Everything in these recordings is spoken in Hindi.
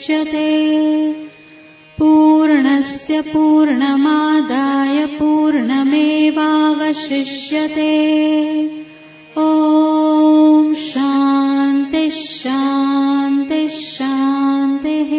मुच्यते। पूर्णस्य पूर्णमादाय पूर्णमेवावशिष्यते। ॐ शान्ति शान्ति शान्तिः।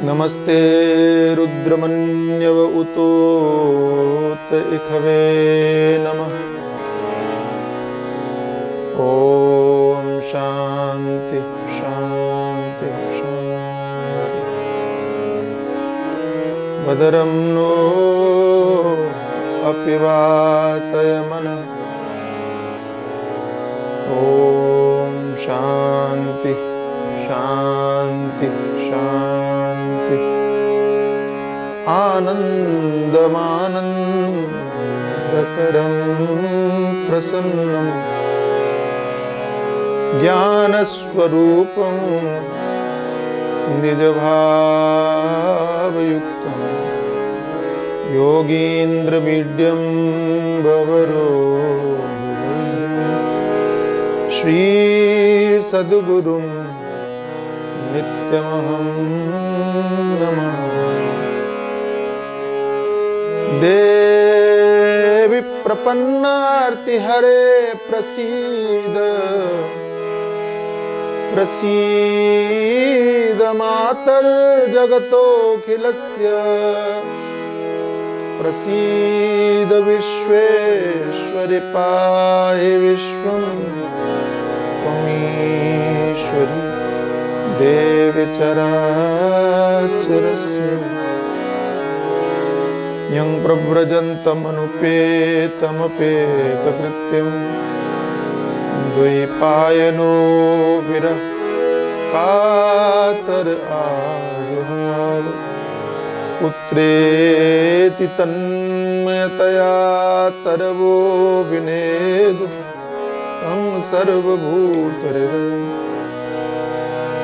नमस्ते रुद्रमन्यव उतोत इखवे नमः। ओम शांति शांति शांति। भद्रं नो अपि वातयमनः। ओम शांति शांति शांति। आनन्दमानन्दकरं प्रसन्नं ज्ञानस्वरूपं निजभावयुक्तं योगीन्द्रमीड्यं भवरोगं श्री सद्गुरुं नित्यमहं नमामि। देवी प्रपन्नार्तिहरे प्रसीद प्रसीद मातर्जगतोऽखिलस्य प्रसीद विश्वेश्वरि पाहि विश्वं त्वमीश्वरी देवी चराचरस्य यं प्रव्रजन्तमनुपेतमपेतकृत्यं द्वैपायनो विरह कातर आजुहाव पुत्रेति तन्मयतया तरवो विनेदु तं सर्वभूतहृदयं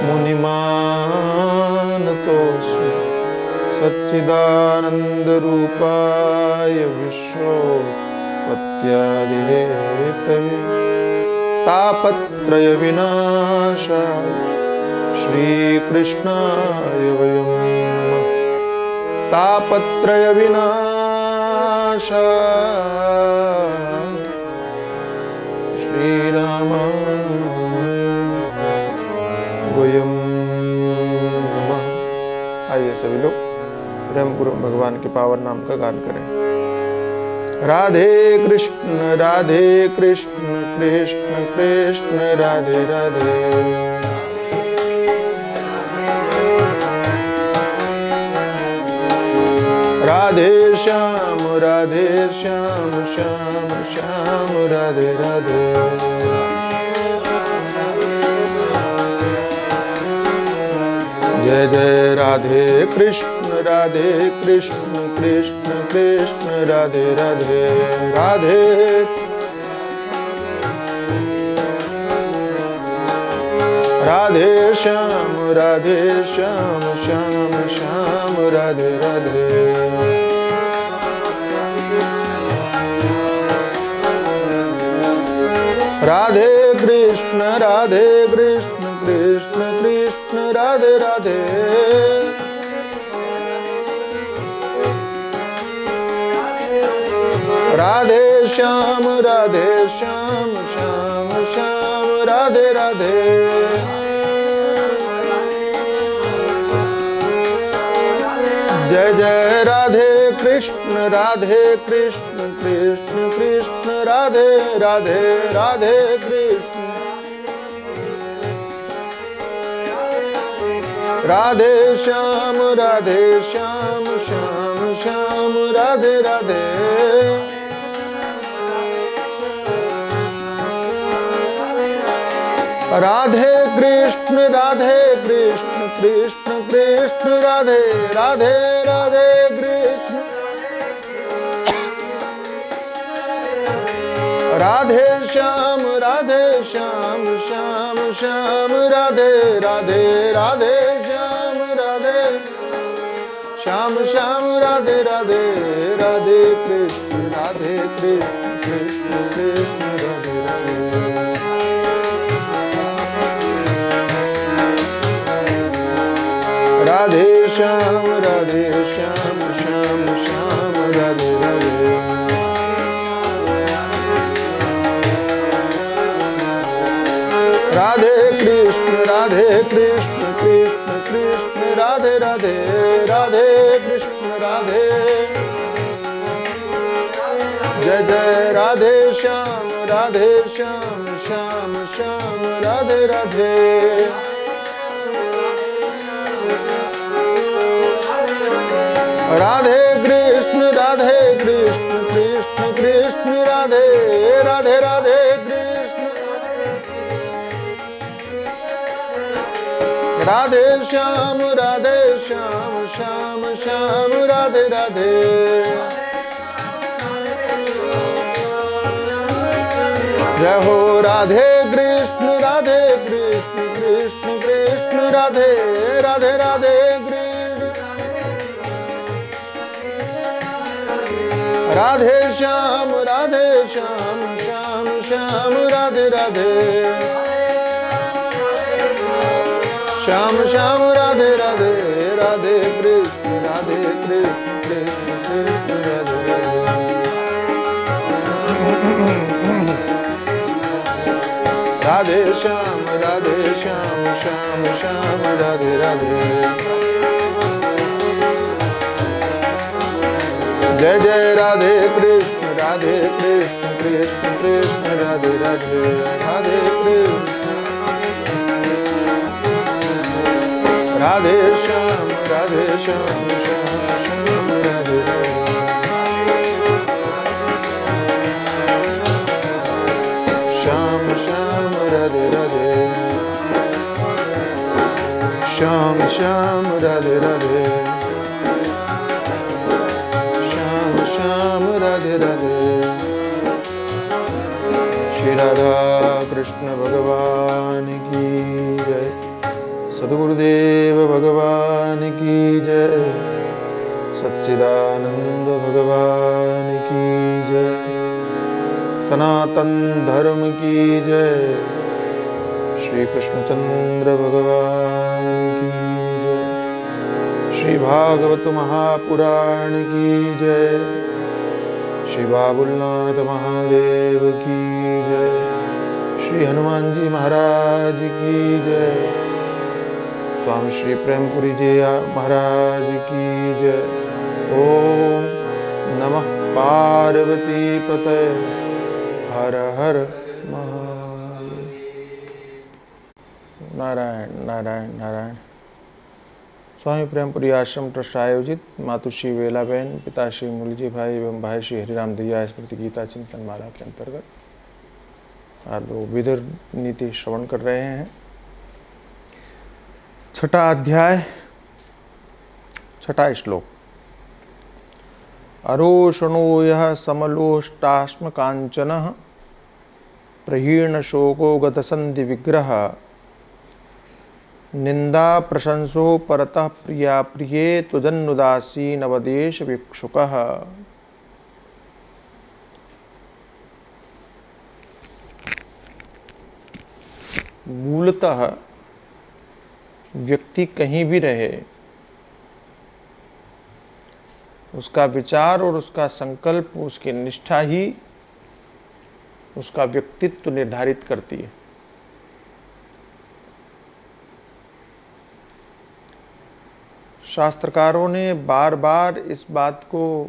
मुनिमानतोऽस्मि सच्चिदानन्दरूपाय विश्वोत्पत्त्यादिहेतवे तापत्रय विनाशाय श्रीकृष्णाय वयं नमः। तापत्रय विनाशाय श्रीरामाय वयं नमः। आइए सभी लोग प्रेम पूर्वक भगवान के पावन नाम का गान करें। राधे कृष्ण कृष्ण कृष्ण राधे राधे। राधे श्याम श्याम श्याम राधे राधे। जय जय राधे कृष्ण कृष्ण कृष्ण राधे राधे। राधे राधे श्याम श्याम श्याम राधे राधे। राधे कृष्ण कृष्ण कृष्ण राधे राधे। राधे श्याम श्याम श्याम राधे राधे। जय जय राधे कृष्ण राधे कृष्ण कृष्ण कृष्ण राधे राधे राधे कृष्ण राधे श्याम श्याम श्याम राधे राधे राधे कृष्ण कृष्ण कृष्ण राधे राधे राधे कृष्ण राधे श्याम श्याम श्याम राधे राधे राधे श्याम श्याम राधे राधे राधे कृष्ण कृष्ण कृष्ण राधे राधे राधे श्याम श्याम श्याम राधे राधे राधे कृष्ण कृष्ण कृष्ण राधे राधे राधे कृष्ण राधे जय जय राधे श्याम श्याम राधे राधे राधे कृष्ण कृष्ण राधे राधे राधे कृष्ण राधे श्याम श्याम राधे राधे जय हो राधे कृष्ण कृष्ण राधे राधे राधे राधे श्याम श्याम राधे राधे श्याम राधे राधे राधे कृष्ण कृष्ण राधे राधे श्याम श्याम राधे राधे जय जय राधे कृष्ण कृष्ण राधे राधे राधे कृष्ण राधे श्याम श्याम राधे राधे श्याम राधे राधे श्याम राधे राधे श्याम राधे राधे श्री राधा कृष्ण भगवान की जय सद्गुरुदेव भगवान की जय सच्चिदानंद भगवान की जय सनातन धर्म की जय श्री कृष्णचंद्र भगवान की जय श्री भागवत महापुराण की जय श्री बाबुलनाथ महादेव की जय श्री हनुमान जी महाराज की जय स्वामी श्री प्रेमपुरी जी महाराज की जय ओम नमः पार्वती पते हर हर महादेव नारायण नारायण नारायण स्वामी प्रेमपुरी आश्रम ट्रस्ट आयोजित मातुश्री वेलाबेन पिता श्री मुलजी भाई एवं भाई श्री हरिराम दैया स्मृति गीता चिंतन माला के अंतर्गत आप लोग विदुर नीति श्रवण कर रहे हैं। छठा अध्याय छठा श्लोक अरोषणो यः समलोष्टाश्म कांचनः प्रहीर्ण शोको गतसन्धि विग्रह निंदा प्रशंसो परतः प्रिया प्रिये तुदन्नुदासी नवदेश भिक्षुकः। मूलतः व्यक्ति कहीं भी रहे, उसका विचार और उसका संकल्प, उसकी निष्ठा ही उसका व्यक्तित्व निर्धारित करती है। शास्त्रकारों ने बार बार इस बात को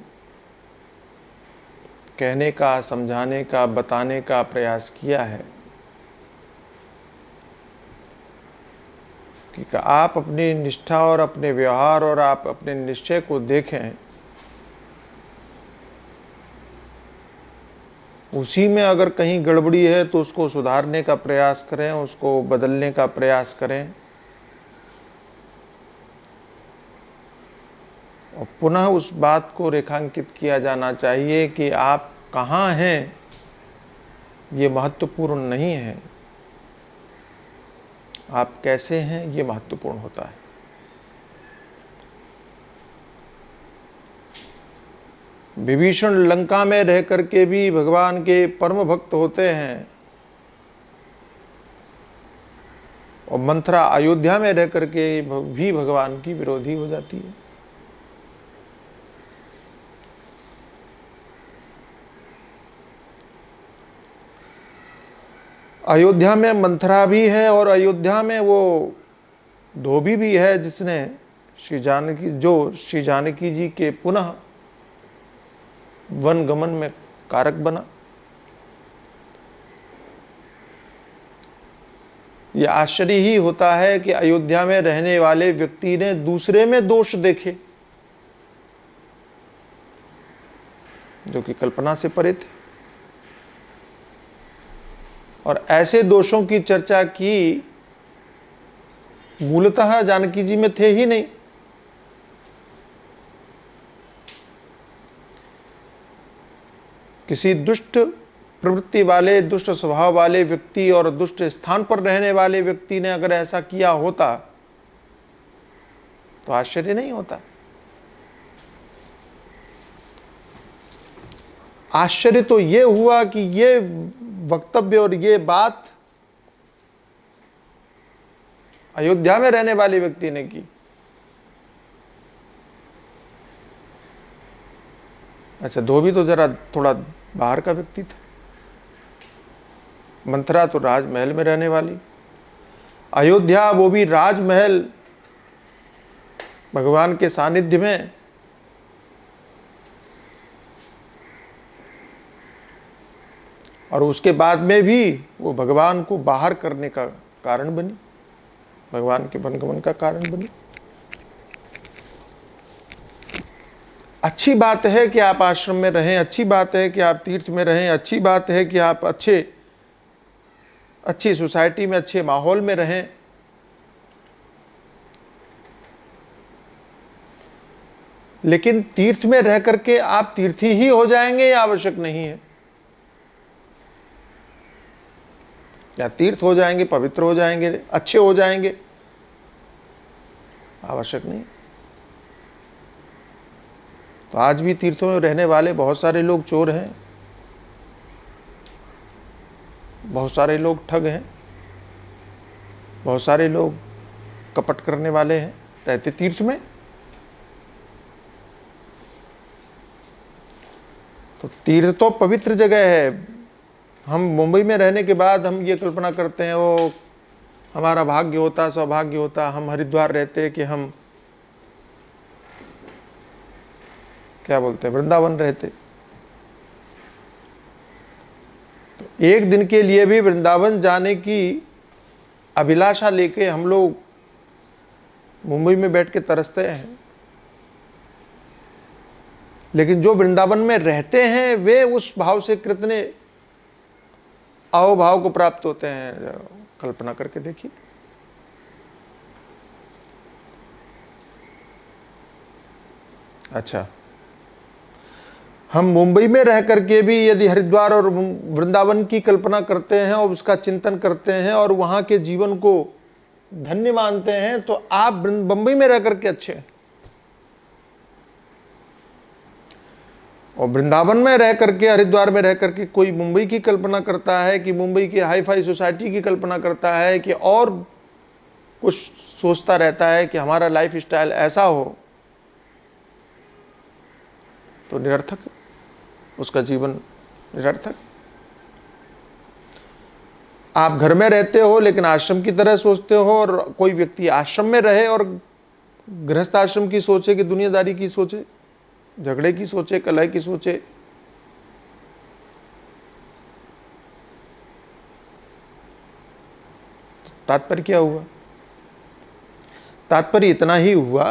कहने का, समझाने का, बताने का प्रयास किया है कि आप अपनी निष्ठा और अपने व्यवहार और आप अपने निश्चय को देखें, उसी में अगर कहीं गड़बड़ी है तो उसको सुधारने का प्रयास करें, उसको बदलने का प्रयास करें और पुनः उस बात को रेखांकित किया जाना चाहिए कि आप कहाँ हैं ये महत्वपूर्ण नहीं है, आप कैसे हैं ये महत्वपूर्ण होता है। विभीषण लंका में रह करके भी भगवान के परम भक्त होते हैं और मंथरा अयोध्या में रह करके भी भगवान की विरोधी हो जाती है। अयोध्या में मंथरा भी है और अयोध्या में वो धोबी भी है जिसने श्री जानकी जी के पुनः वन गमन में कारक बना। यह आश्चर्य ही होता है कि अयोध्या में रहने वाले व्यक्ति ने दूसरे में दोष देखे जो कि कल्पना से परे थे और ऐसे दोषों की चर्चा की मूलतः जानकी जी में थे ही नहीं। किसी दुष्ट प्रवृत्ति वाले, दुष्ट स्वभाव वाले व्यक्ति और दुष्ट स्थान पर रहने वाले व्यक्ति ने अगर ऐसा किया होता तो आश्चर्य नहीं होता। आश्चर्य तो ये हुआ कि ये वक्तव्य और ये बात अयोध्या में रहने वाले व्यक्ति ने की। अच्छा, धोबी तो जरा थोड़ा बाहर का व्यक्ति था, मंथरा तो राजमहल में रहने वाली, अयोध्या वो भी राजमहल भगवान के सानिध्य में। और उसके बाद में भी वो भगवान को बाहर करने का कारण बनी, भगवान के वनगमन का कारण बनी। अच्छी बात है कि आप आश्रम में रहें, अच्छी बात है कि आप तीर्थ में रहें, अच्छी बात है कि आप अच्छी सोसाइटी में, अच्छे माहौल में रहें, लेकिन तीर्थ में रह करके आप तीर्थी ही हो जाएंगे ये आवश्यक नहीं है। या तीर्थ हो जाएंगे, पवित्र हो जाएंगे, अच्छे हो जाएंगे, आवश्यक नहीं। तो आज भी तीर्थों में रहने वाले बहुत सारे लोग चोर हैं, बहुत सारे लोग ठग हैं, बहुत सारे लोग कपट करने वाले हैं, रहते तीर्थ में। तो तीर्थ तो पवित्र जगह है। हम मुंबई में रहने के बाद हम ये कल्पना करते हैं वो हमारा भाग्य होता, सौभाग्य होता, हम हरिद्वार रहते कि हम क्या बोलते हैं, वृंदावन रहते। तो एक दिन के लिए भी वृंदावन जाने की अभिलाषा लेके हम लोग मुंबई में बैठ के तरसते हैं, लेकिन जो वृंदावन में रहते हैं वे उस भाव से कितने अहोभाव को प्राप्त होते हैं, कल्पना करके देखिए। अच्छा, हम मुंबई में रह करके भी यदि हरिद्वार और वृंदावन की कल्पना करते हैं और उसका चिंतन करते हैं और वहां के जीवन को धन्य मानते हैं, तो आप बंबई में रह करके अच्छे हैं। और वृंदावन में रह करके, हरिद्वार में रह करके कोई मुंबई की कल्पना करता है कि मुंबई की हाई फाई सोसाइटी की कल्पना करता है कि और कुछ सोचता रहता है कि हमारा लाइफ स्टाइल ऐसा हो, तो निरर्थक, उसका जीवन निरर्थक। आप घर में रहते हो लेकिन आश्रम की तरह सोचते हो, और कोई व्यक्ति आश्रम में रहे और गृहस्थ आश्रम की सोच है कि दुनियादारी की सोच है, झगड़े की सोच है, कलह की सोच है? तात्पर्य क्या हुआ? तात्पर्य इतना ही हुआ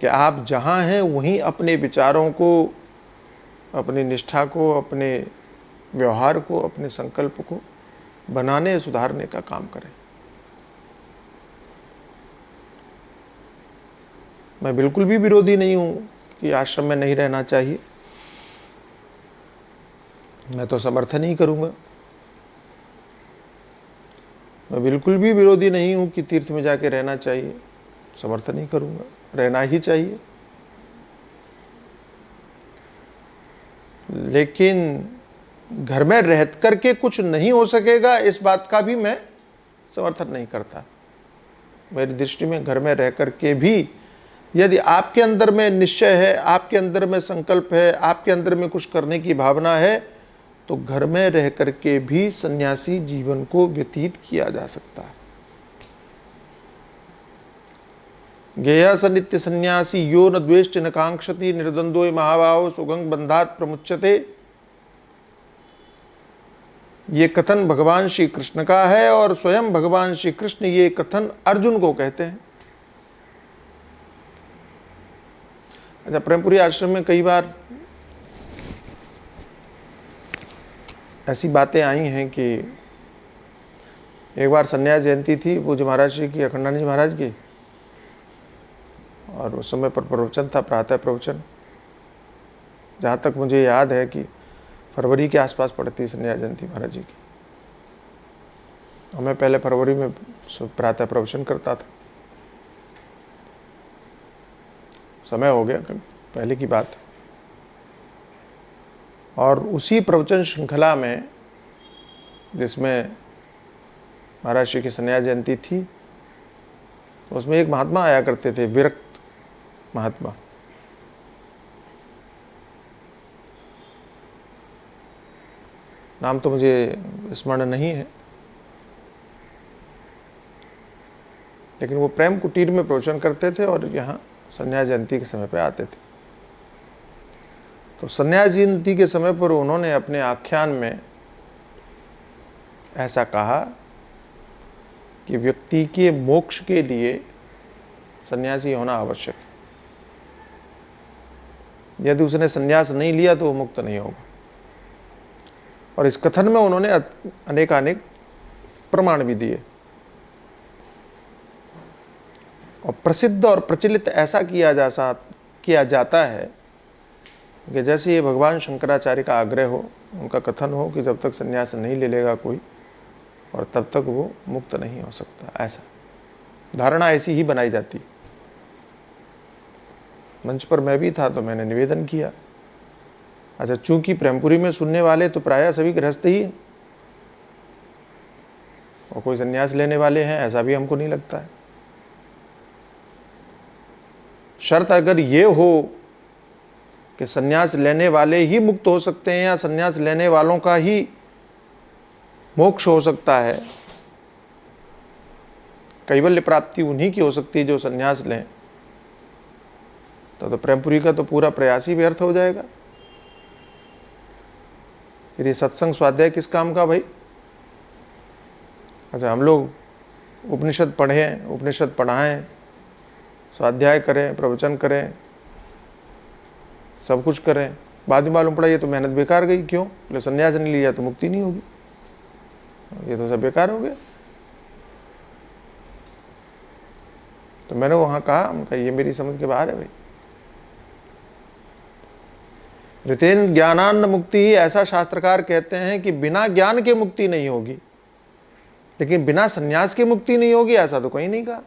कि आप जहां हैं वहीं अपने विचारों को, अपनी निष्ठा को, अपने व्यवहार को, अपने संकल्प को बनाने सुधारने का काम करें। मैं बिल्कुल भी विरोधी नहीं हूं कि आश्रम में नहीं रहना चाहिए, मैं तो समर्थन ही करूंगा। मैं बिल्कुल भी विरोधी नहीं हूं कि तीर्थ में जाके रहना चाहिए, समर्थन ही करूंगा, रहना ही चाहिए। लेकिन घर में रह करके कुछ नहीं हो सकेगा, इस बात का भी मैं समर्थन नहीं करता। मेरी दृष्टि में घर में रह करके भी यदि आपके अंदर में निश्चय है, आपके अंदर में संकल्प है, आपके अंदर में कुछ करने की भावना है, तो घर में रह करके भी सन्यासी जीवन को व्यतीत किया जा सकता है। गेय स नित्य सन्यासी यो न द्वेष्टि न कांक्षति निर्द्वंद्वो महाभाव सुगंग बंधात प्रमुच्यते। ये कथन भगवान श्री कृष्ण का है और स्वयं भगवान श्री कृष्ण ये कथन अर्जुन को कहते हैं। अच्छा, प्रेमपुरी आश्रम में कई बार ऐसी बातें आई हैं कि एक बार संन्यास जयंती थी पूज्य महाराज श्री की, अखंडानंद जी महाराज की, और उस समय पर प्रवचन था, प्रातः प्रवचन। जहाँ तक मुझे याद है कि फरवरी के आसपास पड़ती संन्यास जयंती महाराज जी की, और मैं पहले फरवरी में प्रातः प्रवचन करता था। समय हो गया, पहले की बात। और उसी प्रवचन श्रृंखला में जिसमें महाराज श्री की संन्यास जयंती थी, उसमें एक महात्मा आया करते थे, विरक्त महात्मा। नाम तो मुझे स्मरण नहीं है, लेकिन वो प्रेम कुटीर में प्रवचन करते थे और यहाँ संन्यास जयंती के समय पे आते थे। तो संन्यास जयंती के समय पर उन्होंने अपने आख्यान में ऐसा कहा कि व्यक्ति के मोक्ष के लिए सन्यासी होना आवश्यक है। यदि उसने संन्यास नहीं लिया तो वो मुक्त नहीं होगा। और इस कथन में उन्होंने अनेकानेक प्रमाण भी दिए। और प्रसिद्ध और प्रचलित ऐसा किया जाता है कि जैसे ये भगवान शंकराचार्य का आग्रह हो, उनका कथन हो कि जब तक संन्यास नहीं ले लेगा कोई, और तब तक वो मुक्त नहीं हो सकता। ऐसा धारणा ऐसी ही बनाई जाती। मंच पर मैं भी था तो मैंने निवेदन किया। अच्छा, चूंकि प्रेमपुरी में सुनने वाले तो प्रायः सभी गृहस्थ ही हैं और कोई संन्यास लेने वाले हैं ऐसा भी हमको नहीं लगता है। शर्त अगर ये हो कि संन्यास लेने वाले ही मुक्त हो सकते हैं या संन्यास लेने वालों का ही मोक्ष हो सकता है, कैवल्य प्राप्ति उन्हीं की हो सकती है जो संन्यास लें, तो प्रेमपुरी का तो पूरा प्रयास ही व्यर्थ हो जाएगा। फिर ये सत्संग स्वाध्याय किस काम का भाई? अच्छा, हम लोग उपनिषद पढ़ें, उपनिषद पढ़ाएं, स्वाध्याय करें, प्रवचन करें, सब कुछ करें, बाद में मालूम पड़ा ये तो मेहनत बेकार गई। क्यों? बोले संन्यास नहीं लिया तो मुक्ति नहीं होगी, ये तो सब बेकार हो गया। तो मैंने वहां कहा ये मेरी समझ के बाहर है भाई। ऋतेन ज्ञानान्न मुक्ति ही, ऐसा शास्त्रकार कहते हैं कि बिना ज्ञान के मुक्ति नहीं होगी, लेकिन बिना संन्यास के मुक्ति नहीं होगी ऐसा तो कहीं नहीं कहा।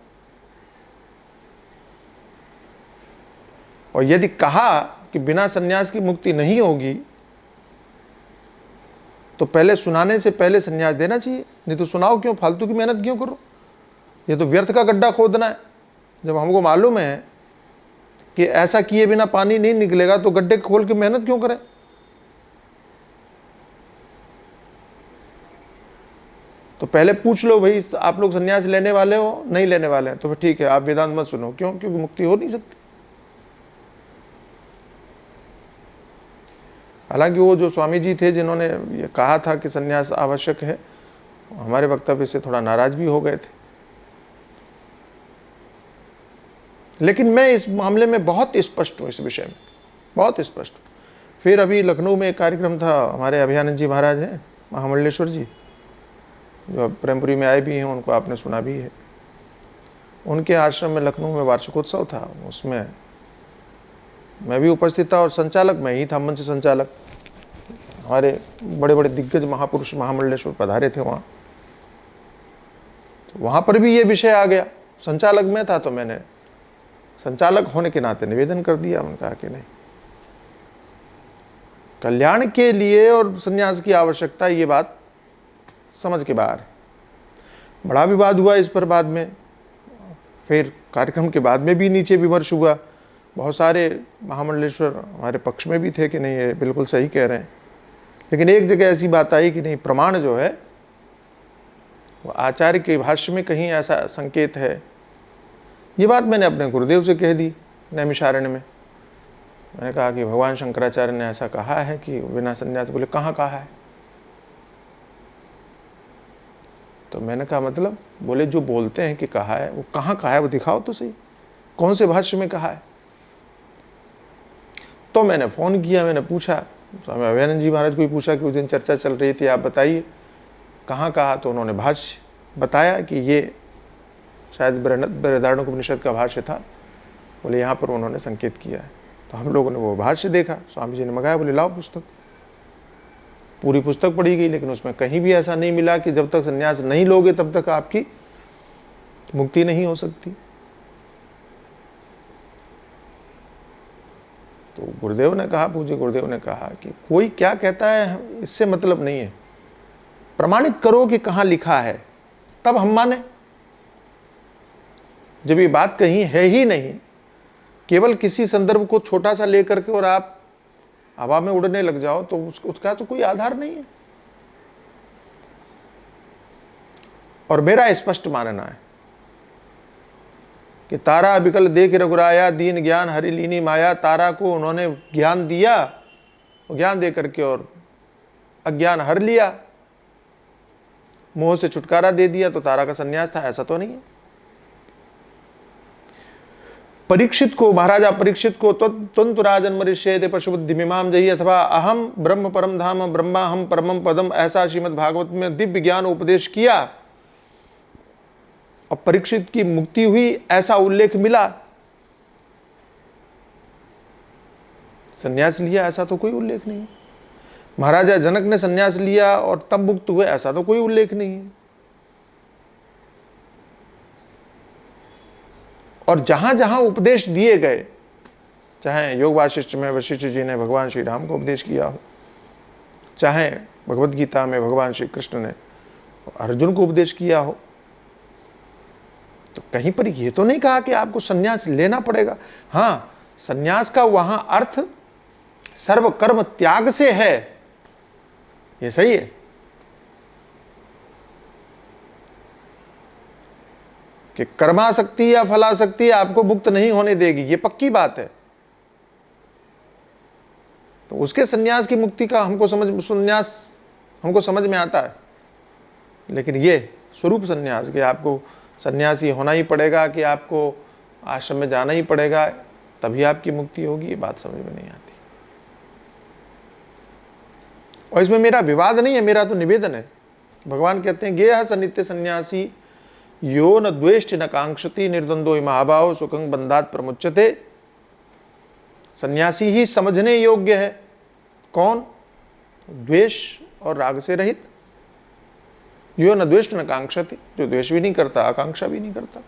और यदि कहा कि बिना संन्यास की मुक्ति नहीं होगी तो पहले सुनाने से पहले संन्यास देना चाहिए। नहीं तो सुनाओ क्यों, फालतू की मेहनत क्यों करो? ये तो व्यर्थ का गड्ढा खोदना है। जब हमको मालूम है कि ऐसा किए बिना पानी नहीं निकलेगा तो गड्ढे खोल के मेहनत क्यों करें? तो पहले पूछ लो भाई, आप लोग संन्यास लेने वाले हो, नहीं लेने वाले हैं, तो फिर ठीक है, आप वेदांत मत सुनो। क्यों? क्योंकि मुक्ति हो नहीं सकती। हालांकि वो जो स्वामी जी थे जिन्होंने ये कहा था कि संन्यास आवश्यक है, हमारे वक्तव्य से थोड़ा नाराज भी हो गए थे। लेकिन मैं इस मामले में बहुत स्पष्ट हूं, इस विषय में बहुत स्पष्ट हूं। फिर अभी लखनऊ में एक कार्यक्रम था, हमारे अभयानंद जी महाराज हैं, महामंडलेश्वर जी, जो प्रेमपुरी में आए भी हैं, उनको आपने सुना भी है। उनके आश्रम में लखनऊ में वार्षिकोत्सव था, उसमें मैं भी उपस्थित था और संचालक मैं ही था, मंच संचालक। हमारे बड़े बड़े दिग्गज महापुरुष महामंडलेश्वर पधारे थे वहाँ। तो वहाँ पर भी ये विषय आ गया। संचालक मैं था, तो मैंने संचालक होने के नाते निवेदन कर दिया। उन्होंने कहा कि नहीं, कल्याण के लिए और संन्यास की आवश्यकता, ये बात समझ के बाहर है। बड़ा विवाद हुआ इस पर बाद में। फिर कार्यक्रम के बाद में भी नीचे विमर्श हुआ। बहुत सारे महामंडलेश्वर हमारे पक्ष में भी थे कि नहीं, ये बिल्कुल सही कह रहे हैं। लेकिन एक जगह ऐसी बात आई कि नहीं, प्रमाण जो है वो आचार्य के भाष्य में कहीं ऐसा संकेत है। ये बात मैंने अपने गुरुदेव से कह दी नैमिषारण्य में। मैंने कहा कि भगवान शंकराचार्य ने ऐसा कहा है कि बिना संन्यास। बोले कहाँ कहा है? तो मैंने कहा मतलब? बोले जो बोलते हैं कि कहा है, वो कहाँ कहा है, वो दिखाओ तो सही, कौन से भाष्य में कहा है। तो मैंने फोन किया, मैंने पूछा, स्वामी अभयानंद जी महाराज को ही पूछा कि उस दिन चर्चा चल रही थी, आप बताइए कहाँ कहा। तो उन्होंने भाष्य बताया कि ये शायद बृहदारण्यकोपनिषद का भाष्य था। बोले यहाँ पर उन्होंने संकेत किया है। तो हम लोगों ने वो भाष्य देखा, स्वामी जी ने मंगाया, बोले लाओ पुस्तक। पूरी पुस्तक पढ़ी गई, लेकिन उसमें कहीं भी ऐसा नहीं मिला कि जब तक संन्यास नहीं लोगे तब तक आपकी मुक्ति नहीं हो सकती। तो गुरुदेव ने कहा, पूज्य गुरुदेव ने कहा कि कोई क्या कहता है इससे मतलब नहीं है, प्रमाणित करो कि कहाँ लिखा है, तब हम माने। जब ये बात कहीं है ही नहीं, केवल किसी संदर्भ को छोटा सा लेकर के और आप हवा में उड़ने लग जाओ, तो उसका तो कोई आधार नहीं है। और मेरा स्पष्ट मानना है कि तारा अबिकल देख रघुराया, दीन ज्ञान हरि लीनी माया। तारा को उन्होंने ज्ञान दिया, ज्ञान दे करके और अज्ञान हर लिया, मोह से छुटकारा दे दिया, तो तारा का संन्यास था, ऐसा तो नहीं है। परीक्षित को, महाराजा परीक्षित को त्वंतु राजन मरिष्येते पशुबुद्धि मीमां जयी, अथवा अहम ब्रह्म परम धाम ब्रह्मा हम परमम पदम, ऐसा श्रीमद् भागवत में दिव्य ज्ञान उपदेश किया और परीक्षित की मुक्ति हुई, ऐसा उल्लेख मिला। संन्यास लिया ऐसा तो कोई उल्लेख नहीं। महाराजा जनक ने संन्यास लिया और तब मुक्त हुए, ऐसा तो कोई उल्लेख नहीं है। और जहां जहां उपदेश दिए गए, चाहे योग वासिष्ठ में वशिष्ठ जी ने भगवान श्री राम को उपदेश किया हो, चाहे भगवद गीता में भगवान श्री कृष्ण ने अर्जुन को उपदेश किया हो, तो कहीं पर यह तो नहीं कहा कि आपको संन्यास लेना पड़ेगा। हां, संन्यास का वहां अर्थ सर्व कर्म त्याग से है, यह सही है कि कर्मासक्ति या फलासक्ति आपको मुक्त नहीं होने देगी, ये पक्की बात है। तो उसके संन्यास की मुक्ति का संन्यास हमको समझ में आता है। लेकिन ये स्वरूप संन्यास कि आपको सन्यासी होना ही पड़ेगा, कि आपको आश्रम में जाना ही पड़ेगा तभी आपकी मुक्ति होगी, ये बात समझ में नहीं आती। और इसमें मेरा विवाद नहीं है, मेरा तो निवेदन है। भगवान कहते हैं गेह सनित्य सन्यासी यो न द्वेष्टि न कांक्षति निर्द्वंदो हि महाभाव सुखं बंधात प्रमुच्यते। सन्यासी ही समझने योग्य है। कौन? द्वेष और राग से रहित। यो न द्वेष्ट न कांक्षति, जो द्वेष भी नहीं करता, आकांक्षा भी नहीं करता।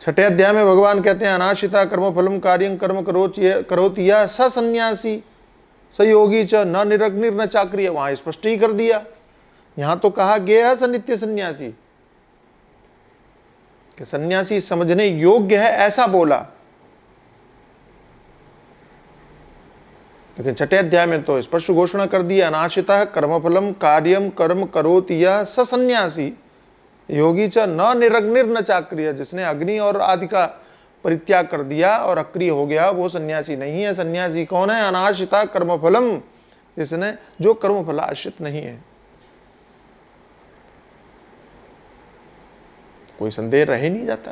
छठे अध्याय में भगवान कहते हैं अनाशिता कर्म फलम कार्यं कर्म करोति यः स सन्यासी स योगी च न निरग्निर न चाक्रिय। वहां स्पष्ट ही कर दिया। यहां तो कहा गया स नित्य सन्यासी, कि सन्यासी समझने योग्य है, ऐसा बोला। लेकिन छठे अध्याय में तो स्पष्ट घोषणा कर दिया, अनाशितः कर्मफलम कार्यम कर्म करोति यः स सन्यासी योगी च न निरग्निर्न चाक्रिय। जिसने अग्नि और आदि का परित्याग कर दिया और अक्रिय हो गया वो सन्यासी नहीं है। सन्यासी कौन है? अनाशिता कर्मफलम, जिसने जो कर्मफल आश्रित नहीं है। कोई संदेह रह ही नहीं जाता,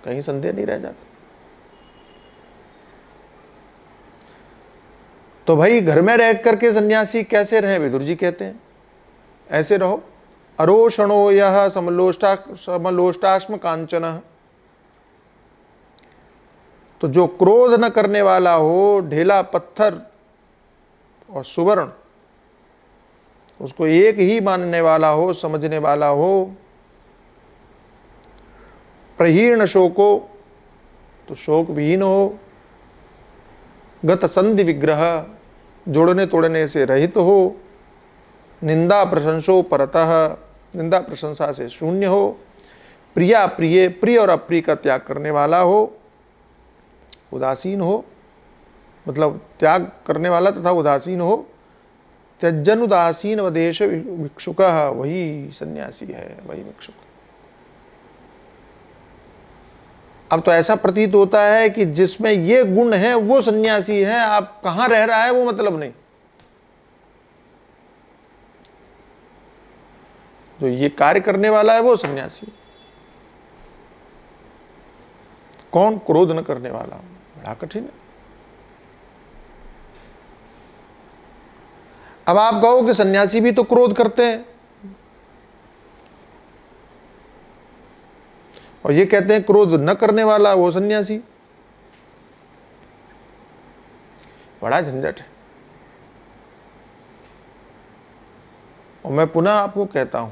कहीं संदेह नहीं रह जाता। तो भाई घर में रह करके सन्यासी कैसे रहे? विदुर जी कहते हैं ऐसे रहो, अरोषणो यह समलोष्टाश्म कांचन। तो जो क्रोध न करने वाला हो, ढेला पत्थर और सुवर्ण, उसको एक ही मानने वाला हो, समझने वाला हो। प्रहीर्ण शोको, तो शोक विहीन हो। गत संधि विग्रह, जोड़ने तोड़ने से रहित हो। निंदा प्रशंसो परतः, निंदा प्रशंसा से शून्य हो। प्रिया प्रिय, प्रिय और अप्रिय का त्याग करने वाला हो। उदासीन हो, मतलब त्याग करने वाला तथा उदासीन हो। त्यजन उदासीन वदेश भिक्षुक, वही सन्यासी है, वही भिक्षुक। अब तो ऐसा प्रतीत होता है कि जिसमें ये गुण है वो सन्यासी है। आप कहां रह रहा है वो मतलब नहीं। जो ये कार्य करने वाला है वो सन्यासी। कौन? क्रोध न करने वाला। बड़ा कठिन है। अब आप कहो कि सन्यासी भी तो क्रोध करते हैं और ये कहते हैं क्रोध न करने वाला वो सन्यासी। बड़ा झंझट है। और मैं पुनः आपको कहता हूं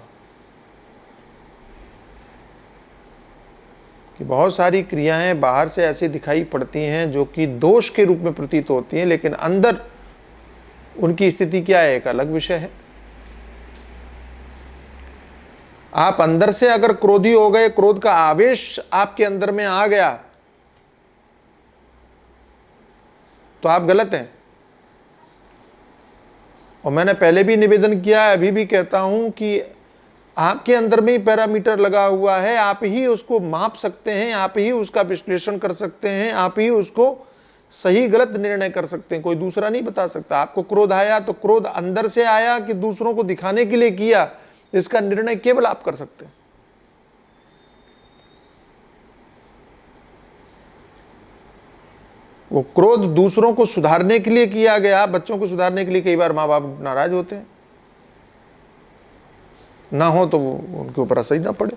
कि बहुत सारी क्रियाएं बाहर से ऐसी दिखाई पड़ती हैं जो कि दोष के रूप में प्रतीत होती हैं, लेकिन अंदर उनकी स्थिति क्या है एक अलग विषय है। आप अंदर से अगर क्रोधी हो गए, क्रोध का आवेश आपके अंदर में आ गया, तो आप गलत हैं। और मैंने पहले भी निवेदन किया है, अभी भी कहता हूं कि आपके अंदर में ही पैरामीटर लगा हुआ है। आप ही उसको माप सकते हैं, आप ही उसका विश्लेषण कर सकते हैं, आप ही उसको सही गलत निर्णय कर सकते हैं। कोई दूसरा नहीं बता सकता। आपको क्रोध आया तो क्रोध अंदर से आया कि दूसरों को दिखाने के लिए किया, इसका निर्णय केवल आप कर सकते हैं। वो क्रोध दूसरों को सुधारने के लिए किया गया, बच्चों को सुधारने के लिए कई बार माँ बाप नाराज होते हैं, ना हो तो वो उनके ऊपर असर ना पड़े।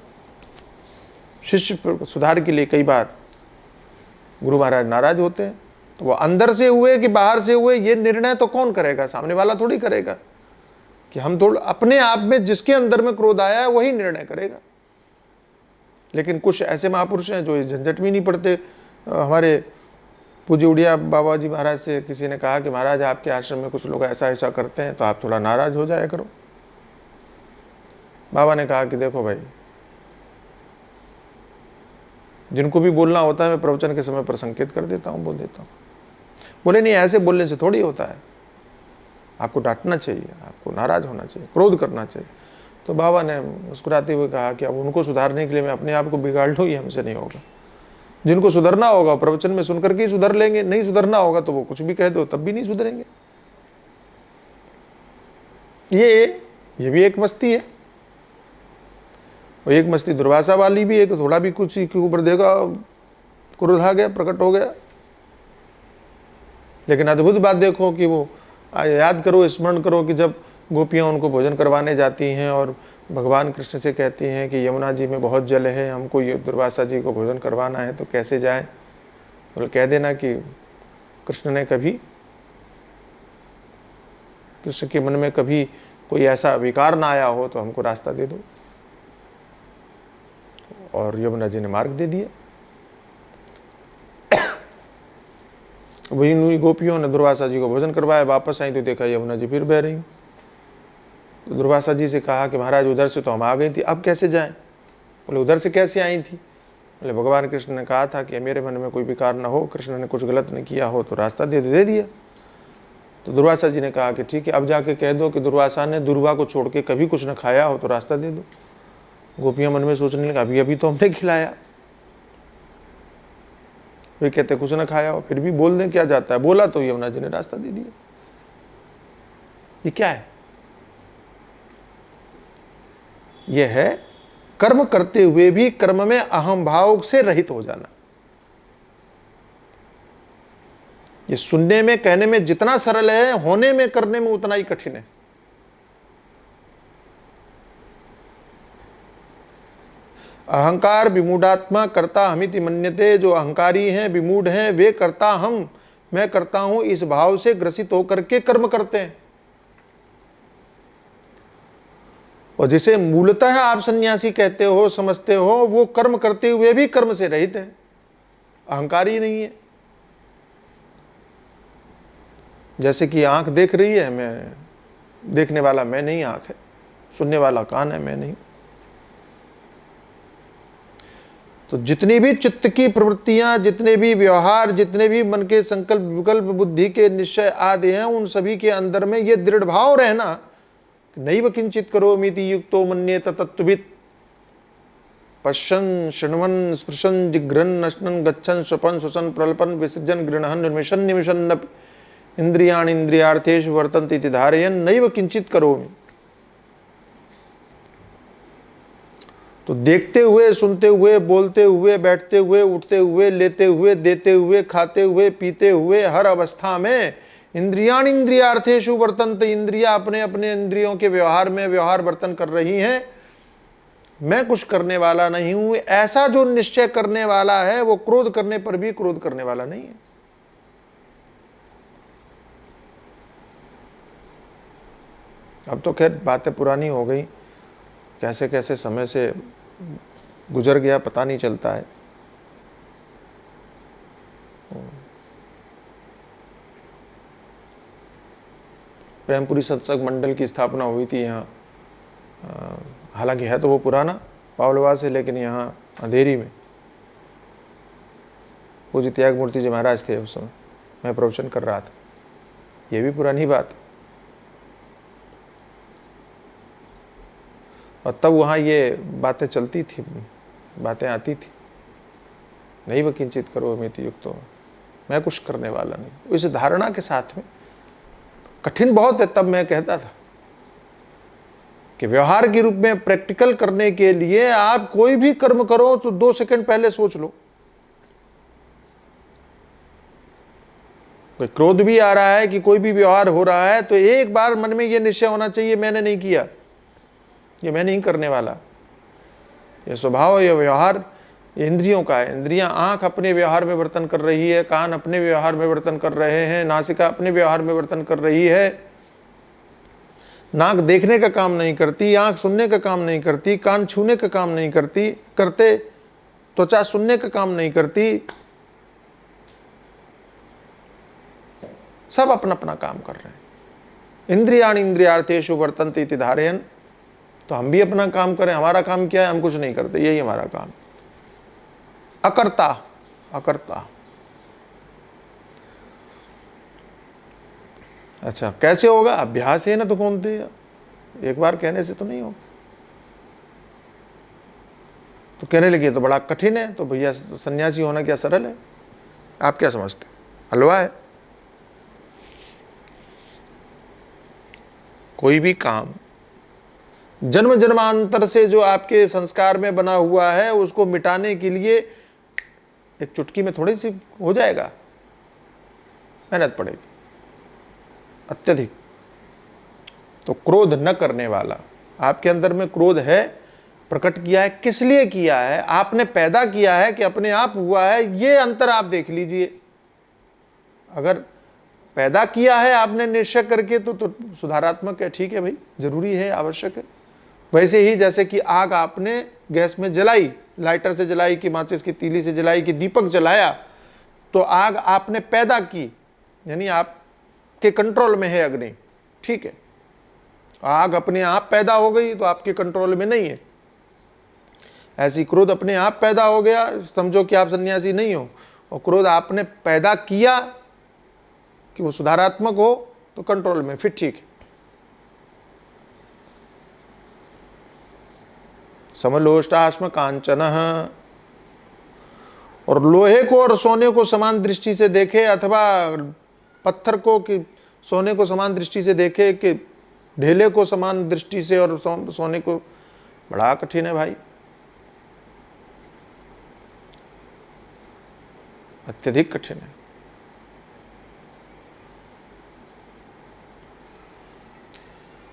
शिष्य सुधार के लिए कई बार गुरु महाराज नाराज होते हैं, तो वो अंदर से हुए कि बाहर से हुए ये निर्णय तो कौन करेगा? सामने वाला थोड़ी करेगा। कि हम थोड़ा अपने आप में जिसके अंदर में क्रोध आया है वही निर्णय करेगा। लेकिन कुछ ऐसे महापुरुष हैं जो इस झंझट में नहीं पड़ते। हमारे पूज्य उड़िया बाबा जी महाराज से किसी ने कहा कि महाराज आपके आश्रम में कुछ लोग ऐसा ऐसा करते हैं, तो आप थोड़ा नाराज हो जाया करो। बाबा ने कहा कि देखो भाई, जिनको भी बोलना होता है मैं प्रवचन के समय पर संकेत कर देता हूँ, बोल देता हूँ। बोले नहीं, ऐसे बोलने से थोड़ी होता है, आपको डांटना चाहिए, आपको नाराज होना चाहिए, क्रोध करना चाहिए। तो बाबा ने मुस्कुराते हुए कहा कि अब उनको सुधारने के लिए मैं अपने आप को बिगाड़ लूँ, ये हमसे नहीं होगा। जिनको सुधरना होगा प्रवचन में सुनकर के ही सुधर लेंगे, नहीं सुधरना होगा तो वो कुछ भी कह दो तब भी नहीं सुधरेंगे। ये भी एक मस्ती है। और एक मस्ती दुर्वासा वाली भी है कि थोड़ा भी कुछ के ऊपर देगा क्रोध आ गया, प्रकट हो गया। लेकिन अद्भुत बात देखो कि वो याद करो, स्मरण करो कि जब गोपियां उनको भोजन करवाने जाती हैं और भगवान कृष्ण से कहती हैं कि यमुना जी में बहुत जल है, हमको ये दुर्वासा जी को भोजन करवाना है, तो कैसे जाएं? बोले कह देना कि कृष्ण के मन में कभी कोई ऐसा विकार ना आया हो तो हमको रास्ता दे दो। और यमुना जी ने मार्ग दे दिया। वही गोपियों ने दुर्वासा जी को भोजन करवाया, वापस आई तो देखा यमुना जी फिर बह रही। तो दुर्वासा जी से कहा कि महाराज उधर से तो हम आ गई थी, अब कैसे जाएं? बोले उधर से कैसे आई थी? बोले भगवान कृष्ण ने कहा था कि मेरे मन में कोई विकार ना हो, कृष्ण ने कुछ गलत नहीं किया हो तो रास्ता दे दिया। तो दुर्वासा जी ने कहा कि ठीक है, अब जाके कह दो कि दुर्वासा ने दुर्वा को छोड़ के कभी कुछ न खाया हो तो रास्ता दे दो। गोपियां मन में सोचने लगा, अभी अभी तो हमने खिलाया। वे कहते कुछ न खाया हो, फिर भी बोल दें क्या जाता है। बोला तो यमुना जी ने रास्ता दे दिया। ये क्या है? यह है कर्म करते हुए भी कर्म में अहम भाव से रहित हो जाना। ये सुनने में कहने में जितना सरल है, होने में करने में उतना ही कठिन है। अहंकार विमूढ़ात्मा कर्ता हमिति मन्यते। जो अहंकारी हैं, विमूढ़ हैं, वे कर्ता हम, मैं करता हूं, इस भाव से ग्रसित होकर के कर्म करते हैं। और जिसे मूलतः आप सन्यासी कहते हो, समझते हो, वो कर्म करते हुए भी कर्म से रहित है, अहंकारी नहीं है। जैसे कि आंख देख रही है, मैं देखने वाला मैं नहीं, आंख है, सुनने वाला कान है, मैं नहीं। तो जितनी भी चित्त की प्रवृत्तियां, जितने भी व्यवहार, जितने भी मन के संकल्प, विकल्प, बुद्धि के निश्चय आदि हैं, उन सभी के अंदर में ये दृढ़ भाव रहना, नैव किंचित करोमीति युक्तो मन्येत तत्त्ववित्। पश्यन् शृण्वन् स्पृशन् जिघ्रन् अश्नन् गच्छन् स्वपन् स्वसन् प्रल्पन् विसृजन् गृह्णन् निर्मिषन् निमिषन् इंद्रियाणि इंद्रियार्थेषु वर्तन्ते इति धारयन् नैव किंचित करोमि। तो देखते हुए, सुनते हुए, बोलते हुए, बैठते हुए, उठते हुए, लेते हुए, देते हुए, खाते हुए, पीते हुए, हर अवस्था में इंद्रियाणि इंद्रियार्थेषु वर्तन्ते। इंद्रियां अपने अपने इंद्रियों के व्यवहार में व्यवहार वर्तन कर रही हैं। मैं कुछ करने वाला नहीं हूं, ऐसा जो निश्चय करने वाला है, वो क्रोध करने पर भी क्रोध करने वाला नहीं है। अब तो खैर बातें पुरानी हो गई, कैसे कैसे समय से गुजर गया पता नहीं चलता है। प्रेमपुरी सत्संग मंडल की स्थापना हुई थी यहाँ। हालांकि है तो वो पुराना पावलवास है, लेकिन यहाँ अंधेरी में पूज्य त्याग मूर्ति जी महाराज थे उस समय, मैं प्रवचन कर रहा था। ये भी पुरानी बात। और तब वहाँ ये बातें चलती थी, बातें आती थी, नहीं वो किंचित करो अमिति युक्तो, मैं कुछ करने वाला नहीं। इस धारणा के साथ में कठिन बहुत है। तब मैं कहता था कि व्यवहार के रूप में प्रैक्टिकल करने के लिए आप कोई भी कर्म करो तो 2 सेकंड पहले सोच लो। कोई क्रोध भी आ रहा है कि कोई भी व्यवहार हो रहा है, तो एक बार मन में यह निश्चय होना चाहिए, मैंने नहीं किया, ये मैं नहीं करने वाला। ये स्वभाव, ये व्यवहार इंद्रियों का है। इंद्रियां, आंख अपने व्यवहार में वर्तन कर रही है, कान अपने व्यवहार में वर्तन कर रहे हैं, नासिका अपने व्यवहार में वर्तन कर रही है। नाक देखने का काम नहीं करती, आंख सुनने का काम नहीं करती, कान छूने का काम नहीं करते, त्वचा सुनने का काम नहीं करती। सब अपना अपना काम कर रहे हैं। इंद्रियाणि इंद्रियार्थेषु वर्तन्ते इति धारयन्। तो हम भी अपना काम करें। हमारा काम क्या है? हम कुछ नहीं करते, यही हमारा काम। अकर्ता, अकर्ता। अच्छा, कैसे होगा? अभ्यास है ना, तो कौन थे, एक बार कहने से तो नहीं होगा। तो कहने लगे तो बड़ा कठिन है, तो भैया सन्यासी होना क्या सरल है? आप क्या समझते? हलवा है। कोई भी काम जन्म जन्मांतर से जो आपके संस्कार में बना हुआ है, उसको मिटाने के लिए एक चुटकी में थोड़ी सी हो जाएगा, मेहनत पड़ेगी अत्यधिक। तो क्रोध न करने वाला, आपके अंदर में क्रोध है, प्रकट किया है, किस लिए किया है? आपने पैदा किया है कि अपने आप हुआ है? ये अंतर आप देख लीजिए। अगर पैदा किया है आपने निश्चय करके, तो सुधारात्मक है, ठीक है भाई, जरूरी है, आवश्यक है। वैसे ही जैसे कि आग आपने गैस में जलाई, लाइटर से जलाई कि माचिस की तीली से जलाई कि दीपक जलाया, तो आग आपने पैदा की, यानी आपके कंट्रोल में है अग्नि, ठीक है। आग अपने आप पैदा हो गई तो आपके कंट्रोल में नहीं है। ऐसी क्रोध अपने आप पैदा हो गया, समझो कि आप सन्यासी नहीं हो, और क्रोध आपने पैदा किया कि वो सुधारात्मक हो, तो कंट्रोल में, फिर ठीक है। समलोष्टाश्म कांचन, और लोहे को और सोने को समान दृष्टि से देखे, अथवा पत्थर को कि सोने को समान दृष्टि से देखे कि ढेले को समान दृष्टि से, और सोने को, बड़ा कठिन है भाई, अत्यधिक कठिन है।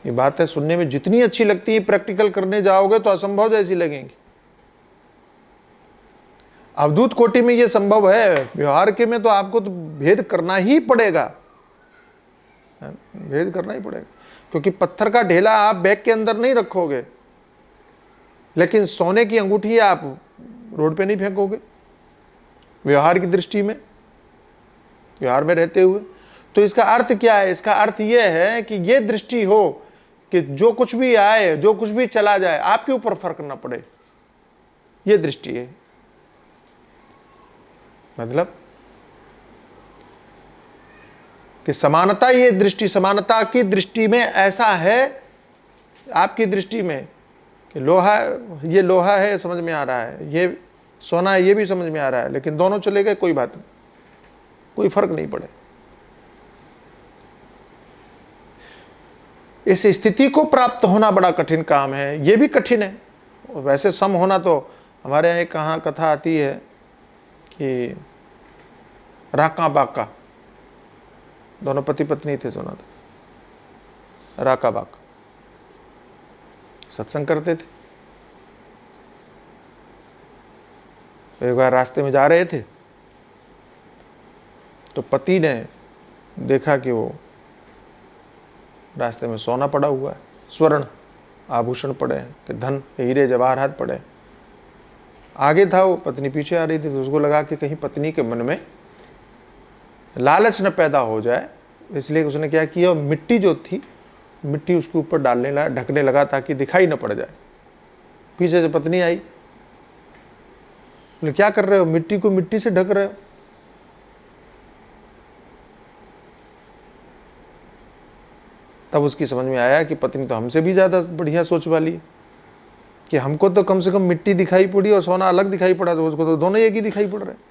ये बातें सुनने में जितनी अच्छी लगती है, प्रैक्टिकल करने जाओगे तो असंभव जैसी लगेंगी। अवधूत कोटि में ये संभव है, व्यवहार के में तो आपको तो भेद करना ही पड़ेगा, भेद करना ही पड़ेगा, क्योंकि पत्थर का ढेला आप बैग के अंदर नहीं रखोगे, लेकिन सोने की अंगूठी आप रोड पे नहीं फेंकोगे, व्यवहार की दृष्टि में, व्यवहार में रहते हुए। तो इसका अर्थ क्या है? इसका अर्थ यह है कि यह दृष्टि हो कि जो कुछ भी आए, जो कुछ भी चला जाए, आपके ऊपर फर्क ना पड़े, यह दृष्टि है। मतलब कि समानता, ये दृष्टि, समानता की दृष्टि में ऐसा है आपकी दृष्टि में कि लोहा, ये लोहा है समझ में आ रहा है, ये सोना है ये भी समझ में आ रहा है, लेकिन दोनों चले गए, कोई बात नहीं, कोई फर्क नहीं पड़े। इस स्थिति को प्राप्त होना बड़ा कठिन काम है, ये भी कठिन है। वैसे सम होना तो हमारे यहाँ एक कहाँ कथा आती है कि राका बाका, दोनों पति पत्नी थे, सुना था, राका बाका सत्संग करते थे। एक बार रास्ते में जा रहे थे तो पति ने देखा कि वो रास्ते में सोना पड़ा हुआ है, स्वर्ण आभूषण पड़े हैं, कि धन हीरे जवाहरात पड़े। आगे था वो, पत्नी पीछे आ रही थी, तो उसको लगा कि कहीं पत्नी के मन में लालच न पैदा हो जाए, इसलिए उसने क्या किया, मिट्टी जो थी, मिट्टी उसके ऊपर डालने लगा, ढकने लगा ताकि दिखाई न पड़ जाए। पीछे से पत्नी आई, बोले क्या कर रहे हो, मिट्टी को मिट्टी से ढक रहे हो। तब उसकी समझ में आया कि पत्नी तो हमसे भी ज्यादा बढ़िया सोच वाली है, कि हमको तो कम से कम मिट्टी दिखाई पड़ी और सोना अलग दिखाई पड़ा, तो उसको तो दोनों एक ही दिखाई पड़ रहे हैं।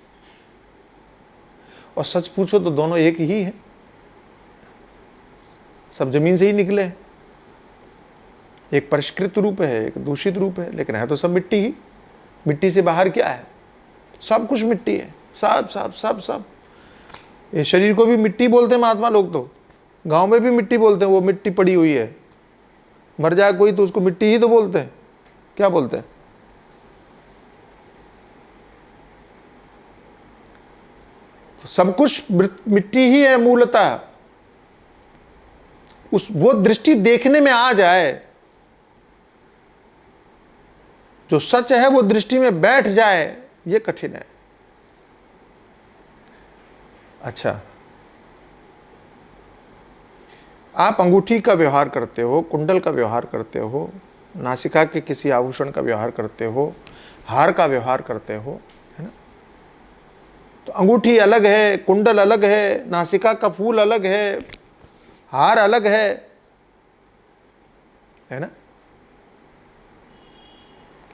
और सच पूछो तो दोनों एक ही है, सब जमीन से ही निकले हैं। एक परिष्कृत रूप है, एक दूषित रूप है, लेकिन है तो सब मिट्टी ही। मिट्टी से बाहर क्या है? सब कुछ मिट्टी है, सब सब सब सब। ये शरीर को भी मिट्टी बोलते हैं महात्मा लोग, तो गांव में भी मिट्टी बोलते हैं, वो मिट्टी पड़ी हुई है, मर जाए कोई तो उसको मिट्टी ही तो बोलते हैं, क्या बोलते हैं? तो सब कुछ मिट्टी ही है मूलतः। वो दृष्टि देखने में आ जाए, जो सच है वो दृष्टि में बैठ जाए, ये कठिन है। अच्छा, आप अंगूठी का व्यवहार करते हो, कुंडल का व्यवहार करते हो, नासिका के किसी आभूषण का व्यवहार करते हो, हार का व्यवहार करते हो, है ना? तो अंगूठी अलग है, कुंडल अलग है, नासिका का फूल अलग है, हार अलग है ना?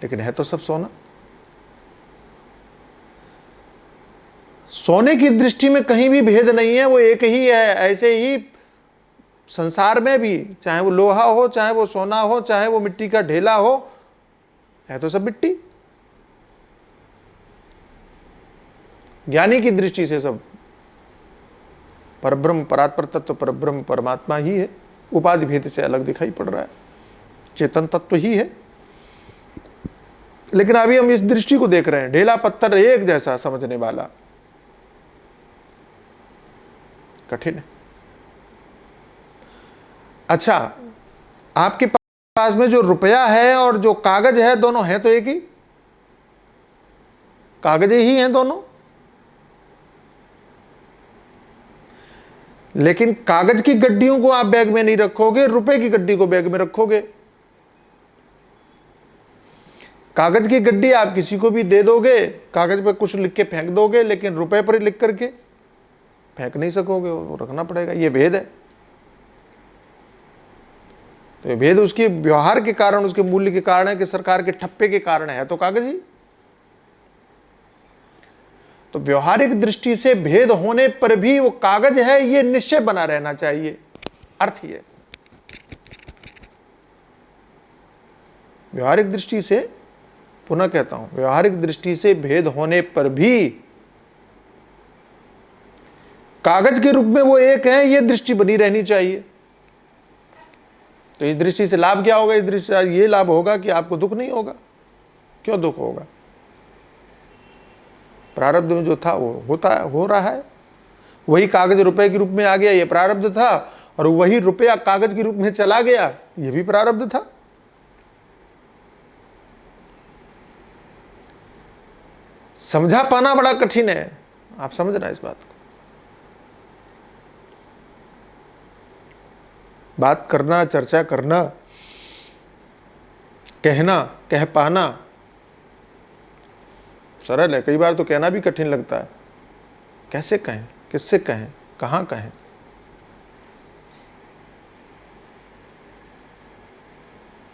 लेकिन है तो सब सोना। सोने की दृष्टि में कहीं भी भेद नहीं है, वो एक ही है। ऐसे ही संसार में भी, चाहे वो लोहा हो, चाहे वो सोना हो, चाहे वो मिट्टी का ढेला हो, है तो सब मिट्टी। ज्ञानी की दृष्टि से सब परब्रह्म, परात्पर तत्व परब्रह्म परमात्मा ही है, उपाधि भेद से अलग दिखाई पड़ रहा है, चेतन तत्व ही है। लेकिन अभी हम इस दृष्टि को देख रहे हैं, ढेला पत्थर एक जैसा समझने वाला, कठिन है। अच्छा, आपके पास में जो रुपया है और जो कागज है, दोनों हैं तो एक ही, कागज ही हैं दोनों। लेकिन कागज की गड्डियों को आप बैग में नहीं रखोगे, रुपए की गड्डी को बैग में रखोगे। कागज की गड्डी आप किसी को भी दे दोगे, कागज पर कुछ लिख के फेंक दोगे, लेकिन रुपए पर लिख करके फेंक नहीं सकोगे, वो रखना पड़ेगा। ये भेद है। तो ये भेद उसके व्यवहार के कारण, उसके मूल्य के कारण है कि सरकार के ठप्पे के कारण है तो कागज ही। तो व्यवहारिक दृष्टि से भेद होने पर भी वो कागज है, ये निश्चय बना रहना चाहिए, अर्थ ये। व्यवहारिक दृष्टि से, पुनः कहता हूं, व्यवहारिक दृष्टि से भेद होने पर भी कागज के रूप में वो एक है, ये दृष्टि बनी रहनी चाहिए। तो इस दृष्टि से लाभ क्या होगा? इस दृष्टि से ये लाभ होगा कि आपको दुख नहीं होगा। क्यों दुख होगा? प्रारब्ध में जो था वो हो रहा है, वही कागज रुपए के रूप में आ गया, ये प्रारब्ध था, और वही रुपया कागज के रूप में चला गया, ये भी प्रारब्ध था। समझा पाना बड़ा कठिन है, आप समझना इस बात को। बात करना, चर्चा करना, कहना, कह पाना सरल है, कई बार तो कहना भी कठिन लगता है। कैसे कहें, किससे कहें, कहां कहें?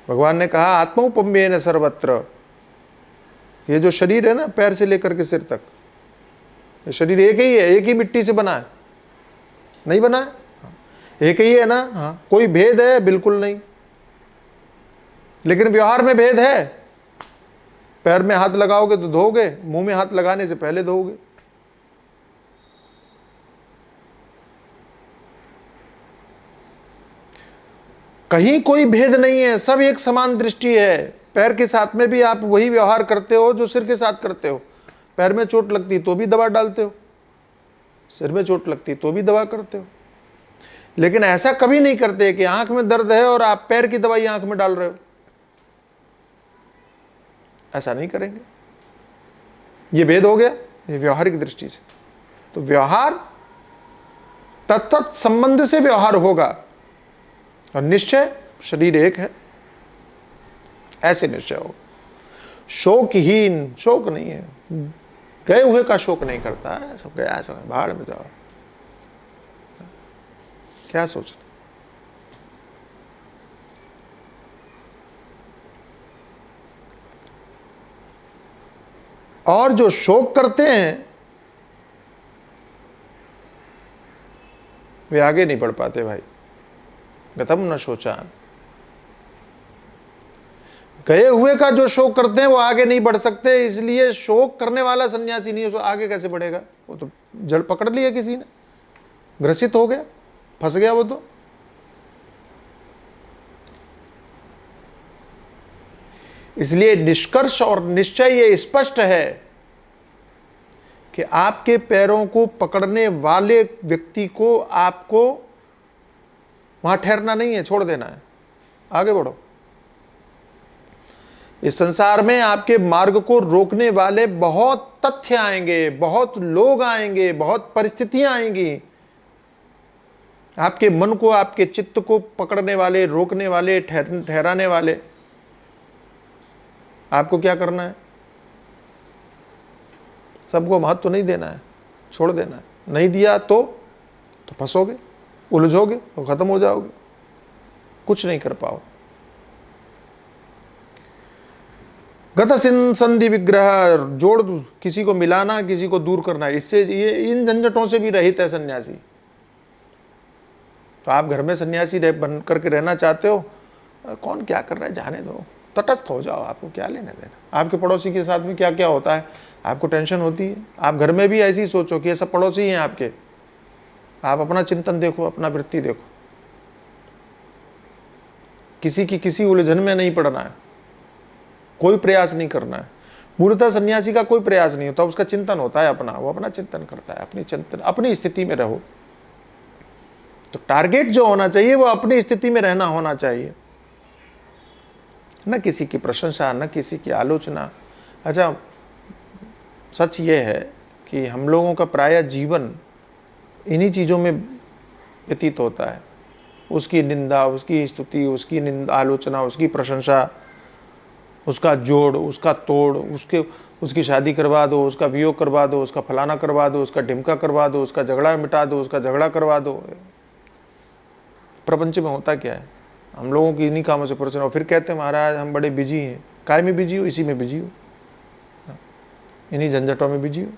भगवान ने कहा आत्मौपम्येन सर्वत्र। ये जो शरीर है ना, पैर से लेकर के सिर तक, ये शरीर एक ही है, एक ही मिट्टी से बना है, नहीं बना है, एक ही है ना। हाँ, कोई भेद है? बिल्कुल नहीं। लेकिन व्यवहार में भेद है। पैर में हाथ लगाओगे तो धोगे, मुंह में हाथ लगाने से पहले धोगे। कहीं कोई भेद नहीं है, सब एक समान दृष्टि है। पैर के साथ में भी आप वही व्यवहार करते हो जो सिर के साथ करते हो। पैर में चोट लगती तो भी दवा डालते हो, सिर में चोट लगती तो भी दवा करते हो। लेकिन ऐसा कभी नहीं करते कि आंख में दर्द है और आप पैर की दवाई आंख में डाल रहे हो, ऐसा नहीं करेंगे। ये भेद हो गया, ये व्यवहारिक दृष्टि से। तो व्यवहार तत्त संबंध से व्यवहार होगा, और निश्चय शरीर एक है, ऐसे निश्चय होगा। शोकहीन, शोक नहीं है, गए हुए का शोक नहीं करता है। सब गया, सब भाड़ में जाओ, क्या सोचना। और जो शोक करते हैं वे आगे नहीं बढ़ पाते भाई। गतम न सोचा, गए हुए का जो शोक करते हैं वो आगे नहीं बढ़ सकते। इसलिए शोक करने वाला सन्यासी नहीं, उसको आगे कैसे बढ़ेगा? वो तो जड़ पकड़ लिया किसी ने, ग्रसित हो गया, फंस गया वो तो। इसलिए निष्कर्ष और निश्चय ये स्पष्ट है कि आपके पैरों को पकड़ने वाले व्यक्ति को आपको वहां ठहरना नहीं है, छोड़ देना है, आगे बढ़ो। इस संसार में आपके मार्ग को रोकने वाले बहुत तथ्य आएंगे, बहुत लोग आएंगे, बहुत परिस्थितियां आएंगी। आपके मन को, आपके चित्त को पकड़ने वाले, रोकने वाले, ठहराने वाले। आपको क्या करना है? सबको महत्व तो नहीं देना है, छोड़ देना है। नहीं दिया तो फंसोगे, उलझोगे और खत्म हो जाओगे, कुछ नहीं कर पाओ। गत संधि विग्रह, जोड़ किसी को मिलाना, किसी को दूर करना, इससे ये इन झंझटों से भी रहित है सन्यासी। तो आप घर में सन्यासी बन करके रहना चाहते हो, कौन क्या कर रहा है जाने दो, तटस्थ हो जाओ, आपको क्या लेने देना। आपके पड़ोसी के साथ में क्या क्या होता है आपको टेंशन होती है। आप घर में भी ऐसी सोचो कि ये सब पड़ोसी हैं आपके। आप अपना चिंतन देखो, अपना वृत्ति देखो, किसी की किसी उलझन में नहीं पड़ना है, कोई प्रयास नहीं करना है। मूलतः सन्यासी का कोई प्रयास नहीं होता, उसका चिंतन होता है अपना, वो अपना चिंतन करता है, अपनी चिंतन, अपनी स्थिति में रहो। तो टारगेट जो होना चाहिए वो अपनी स्थिति में रहना होना चाहिए, न किसी की प्रशंसा, न किसी की आलोचना। अच्छा, सच ये है कि हम लोगों का प्रायः जीवन इन्हीं चीज़ों में व्यतीत होता है। उसकी निंदा, उसकी स्तुति, उसकी आलोचना, उसकी प्रशंसा, उसका जोड़, उसका तोड़, उसकी शादी करवा दो, उसका वियोग करवा दो, उसका फलाना करवा दो, उसका ढिमका करवा दो, उसका झगड़ा मिटा दो, उसका झगड़ा करवा दो। प्रपंच में होता क्या है? हम लोगों की इन्हीं कामों से परेशान हो, फिर कहते हैं महाराज हम बड़े बिजी हैं। काय में बिजी हो? इसी में बिजी हो, इन्हीं झंझटों में बिजी हो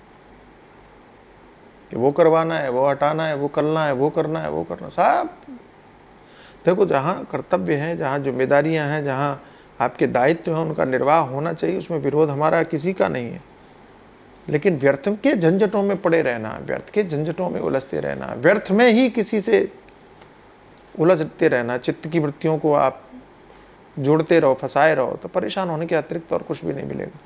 कि वो करवाना है, वो हटाना है, वो करना है, वो करना है, वो करना। सब देखो, जहाँ कर्तव्य हैं, जहाँ जिम्मेदारियाँ हैं, जहाँ आपके दायित्व हैं, उनका निर्वाह होना चाहिए, उसमें विरोध हमारा किसी का नहीं है। लेकिन व्यर्थ के झंझटों में पड़े रहना, व्यर्थ के झंझटों में उलझते रहना, व्यर्थ में ही किसी से उलझते रहना, चित्त की वृत्तियों को आप जोड़ते रहो, फंसाए रहो, तो परेशान होने के अतिरिक्त और कुछ भी नहीं मिलेगा।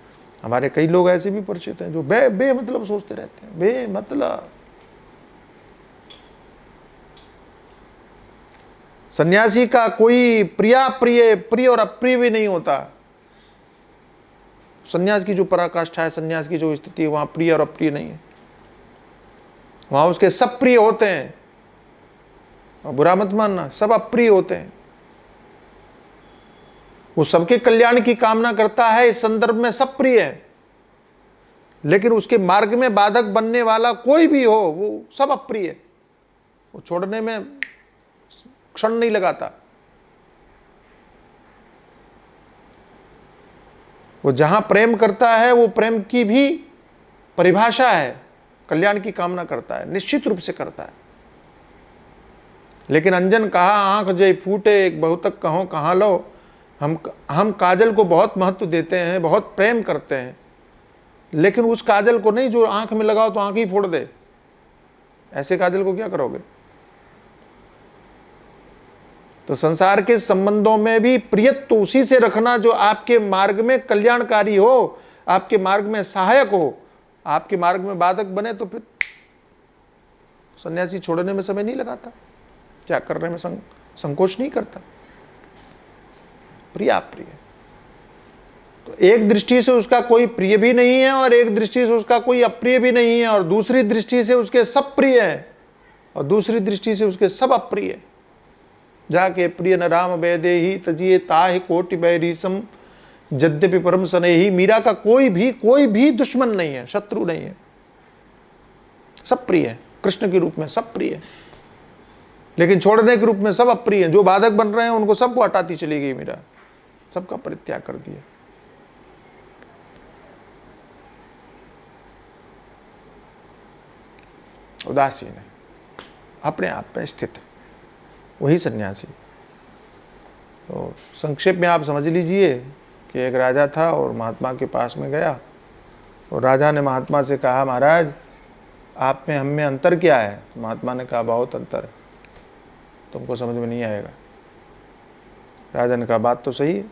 हमारे कई लोग ऐसे भी परिचित हैं जो बेमतलब सोचते रहते हैं, बेमतलब। सन्यासी का कोई प्रिय और अप्रिय भी नहीं होता। सन्यास की जो पराकाष्ठा है, सन्यास की जो स्थिति है, वहां प्रिय और अप्रिय नहीं है, वहां उसके सब प्रिय होते हैं। और बुरा मत मानना, सब अप्रिय होते हैं। वो सबके कल्याण की कामना करता है, इस संदर्भ में सब प्रिय है, लेकिन उसके मार्ग में बाधक बनने वाला कोई भी हो, वो सब अप्रिय है। वो छोड़ने में क्षण नहीं लगाता। वो जहां प्रेम करता है, वो प्रेम की भी परिभाषा है, कल्याण की कामना करता है, निश्चित रूप से करता है। लेकिन अंजन कहा आंख जय फूटे, एक बहुतक कहो कहाँ लो। हम काजल को बहुत महत्व देते हैं, बहुत प्रेम करते हैं, लेकिन उस काजल को नहीं जो आंख में लगाओ तो आंख ही फोड़ दे। ऐसे काजल को क्या करोगे? तो संसार के संबंधों में भी प्रियत्व उसी से रखना जो आपके मार्ग में कल्याणकारी हो, आपके मार्ग में सहायक हो। आपके मार्ग में बाधक बने तो फिर सन्यासी छोड़ने में समय नहीं लगाता, त्याग करने में संकोच नहीं करता। प्रिय अप्रिय, तो एक दृष्टि से उसका कोई प्रिय भी नहीं है और एक दृष्टि से उसका कोई अप्रिय भी नहीं है, और दूसरी दृष्टि से उसके सब प्रिय है और दूसरी दृष्टि से उसके सब अप्रिय है। जाके प्रिय न राम वैदे ही तजिए ताहि कोटि बैरीसम यद्यपि परम स्नेही। मीरा का कोई भी दुश्मन नहीं है, शत्रु नहीं है, सब प्रिय है। कृष्ण के रूप में सब प्रिय है, लेकिन छोड़ने के रूप में सब अप्रिय है। जो बाधक बन रहे हैं उनको सबको हटाती चली गई मीरा, सबका परित्याग कर दिया। उदासीन है, अपने आप में स्थित है, वही सन्यासी। तो संक्षेप में आप समझ लीजिए कि एक राजा था और महात्मा के पास में गया, और राजा ने महात्मा से कहा महाराज आप में हम में अंतर क्या है? महात्मा ने कहा बहुत अंतर है, तुमको समझ में नहीं आएगा। राजा ने कहा बात तो सही है,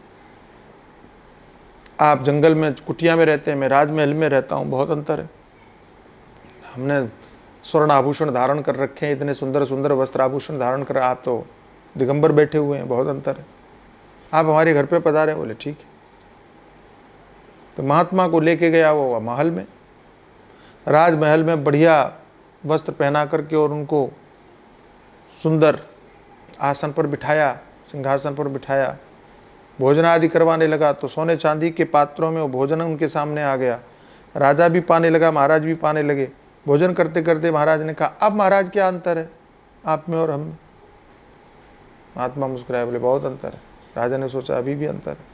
आप जंगल में कुटिया में रहते हैं, मैं राजमहल में रहता हूँ, बहुत अंतर है। हमने स्वर्ण आभूषण धारण कर रखे हैं, इतने सुंदर सुंदर वस्त्र आभूषण धारण कर, आप तो दिगंबर बैठे हुए हैं, बहुत अंतर है। आप हमारे घर पे पधारे। बोले ठीक है। तो महात्मा को लेके गया वो महल में, राजमहल में बढ़िया वस्त्र पहना करके और उनको सुंदर आसन पर बिठाया, सिंहासन पर बिठाया, भोजन आदि करवाने लगा। तो सोने चांदी के पात्रों में वो भोजन उनके सामने आ गया। राजा भी पाने लगा, महाराज भी पाने लगे। भोजन करते करते महाराज ने कहा अब महाराज क्या अंतर है आप में और हम में? महात्मा मुस्कुराए, बोले बहुत अंतर है। राजा ने सोचा अभी भी अंतर है,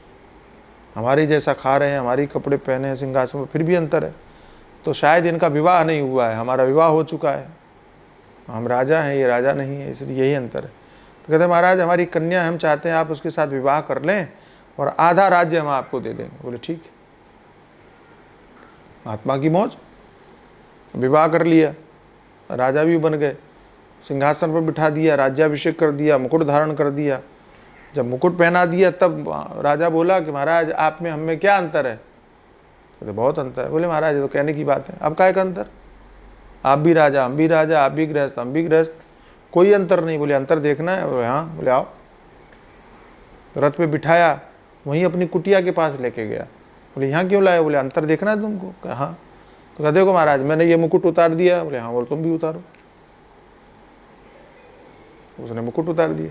हमारी जैसा खा रहे हैं, हमारी कपड़े पहने हैं सिंहासन पर, फिर भी अंतर है। तो शायद इनका विवाह नहीं हुआ है, हमारा विवाह हो चुका है, हम राजा हैं, ये राजा नहीं है, इसलिए यही अंतर है। तो कहते महाराज हमारी कन्या, हम चाहते हैं आप उसके साथ विवाह कर लें और आधा राज्य हम आपको दे देंगे। बोले ठीक है। महात्मा की मौज, विवाह कर लिया, राजा भी बन गए, सिंहासन पर बिठा दिया, राज्याभिषेक कर दिया, मुकुट धारण कर दिया। जब मुकुट पहना दिया तब राजा बोला कि महाराज आप में हम में क्या अंतर है? तो बहुत अंतर है। बोले महाराज ये तो कहने की बात है, अब काय का अंतर? आप भी राजा हम भी राजा, आप भी गृहस्थ हम भी गृहस्थ, कोई अंतर नहीं। बोले अंतर देखना है? बोले हाँ। बोले आओ। रथ पे बिठाया, वहीं अपनी कुटिया के पास लेके गया। बोले यहाँ क्यों लाए? बोले अंतर देखना है तुमको? हाँ। तो कहा देखो महाराज मैंने ये मुकुट उतार दिया। बोले हाँ। बोले तुम भी उतारो। उसने मुकुट उतार दिया,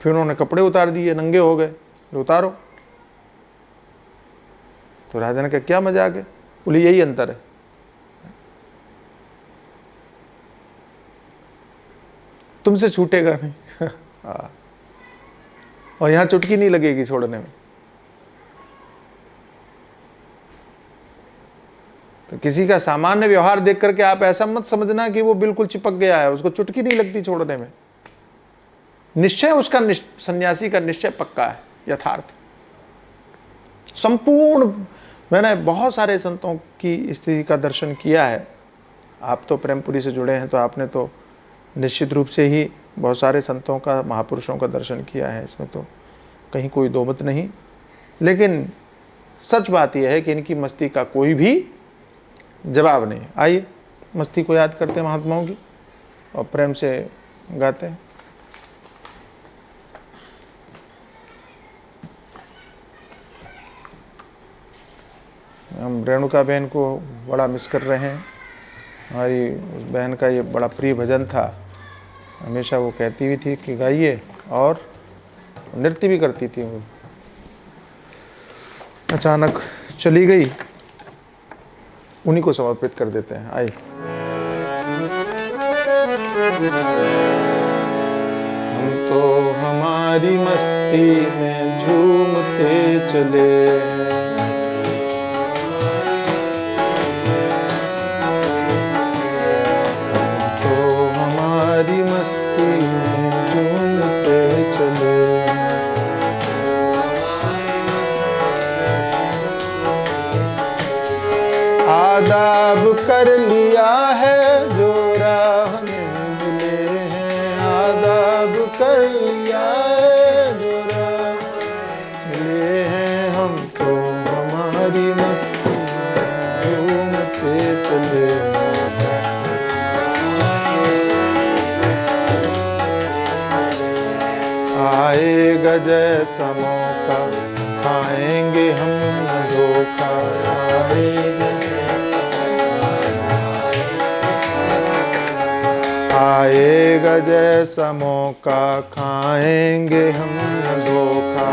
फिर उन्होंने कपड़े उतार दिए, नंगे हो गए। उतारो। तो राजा ने कहा क्या मजाक है? बोले यही अंतर है। तुमसे छूटेगा नहीं। और यहां चुटकी नहीं लगेगी छोड़ने में। तो किसी का सामान्य व्यवहार देख करके आप ऐसा मत समझना कि वो बिल्कुल चिपक गया है, उसको चुटकी नहीं लगती छोड़ने में। निश्चय उसका सन्यासी का निश्चय पक्का है, यथार्थ संपूर्ण। मैंने बहुत सारे संतों की स्थिति का दर्शन किया है। आप तो प्रेमपुरी से जुड़े हैं तो आपने तो निश्चित रूप से ही बहुत सारे संतों का, महापुरुषों का दर्शन किया है, इसमें तो कहीं कोई दो मत नहीं। लेकिन सच बात यह है कि इनकी मस्ती का कोई भी जवाब नहीं। आइए मस्ती को याद करते हैं महात्माओं की और प्रेम से गाते हैं। हम रेणुका बहन को बड़ा मिस कर रहे हैं। हमारी उस बहन का ये बड़ा प्रिय भजन था, हमेशा वो कहती हुई थी कि गाइए, और नृत्य भी करती थी वो। अचानक चली गई, उन्हीं को समर्पित कर देते हैं। आइए। हम तो हमारी मस्ती में झूमते चले, हमारी मस्ती में झूमते चले। आदाब कर लिया है जो राह में मिले हैं, आदाब कर लिया है जो राह मिले हैं। हम तो हमारी मस्ती में झूमते चले। आएगा जैसा मौका खाएंगे हम धोखा, आएगा जैसा मौका खाएंगे हम धोखा।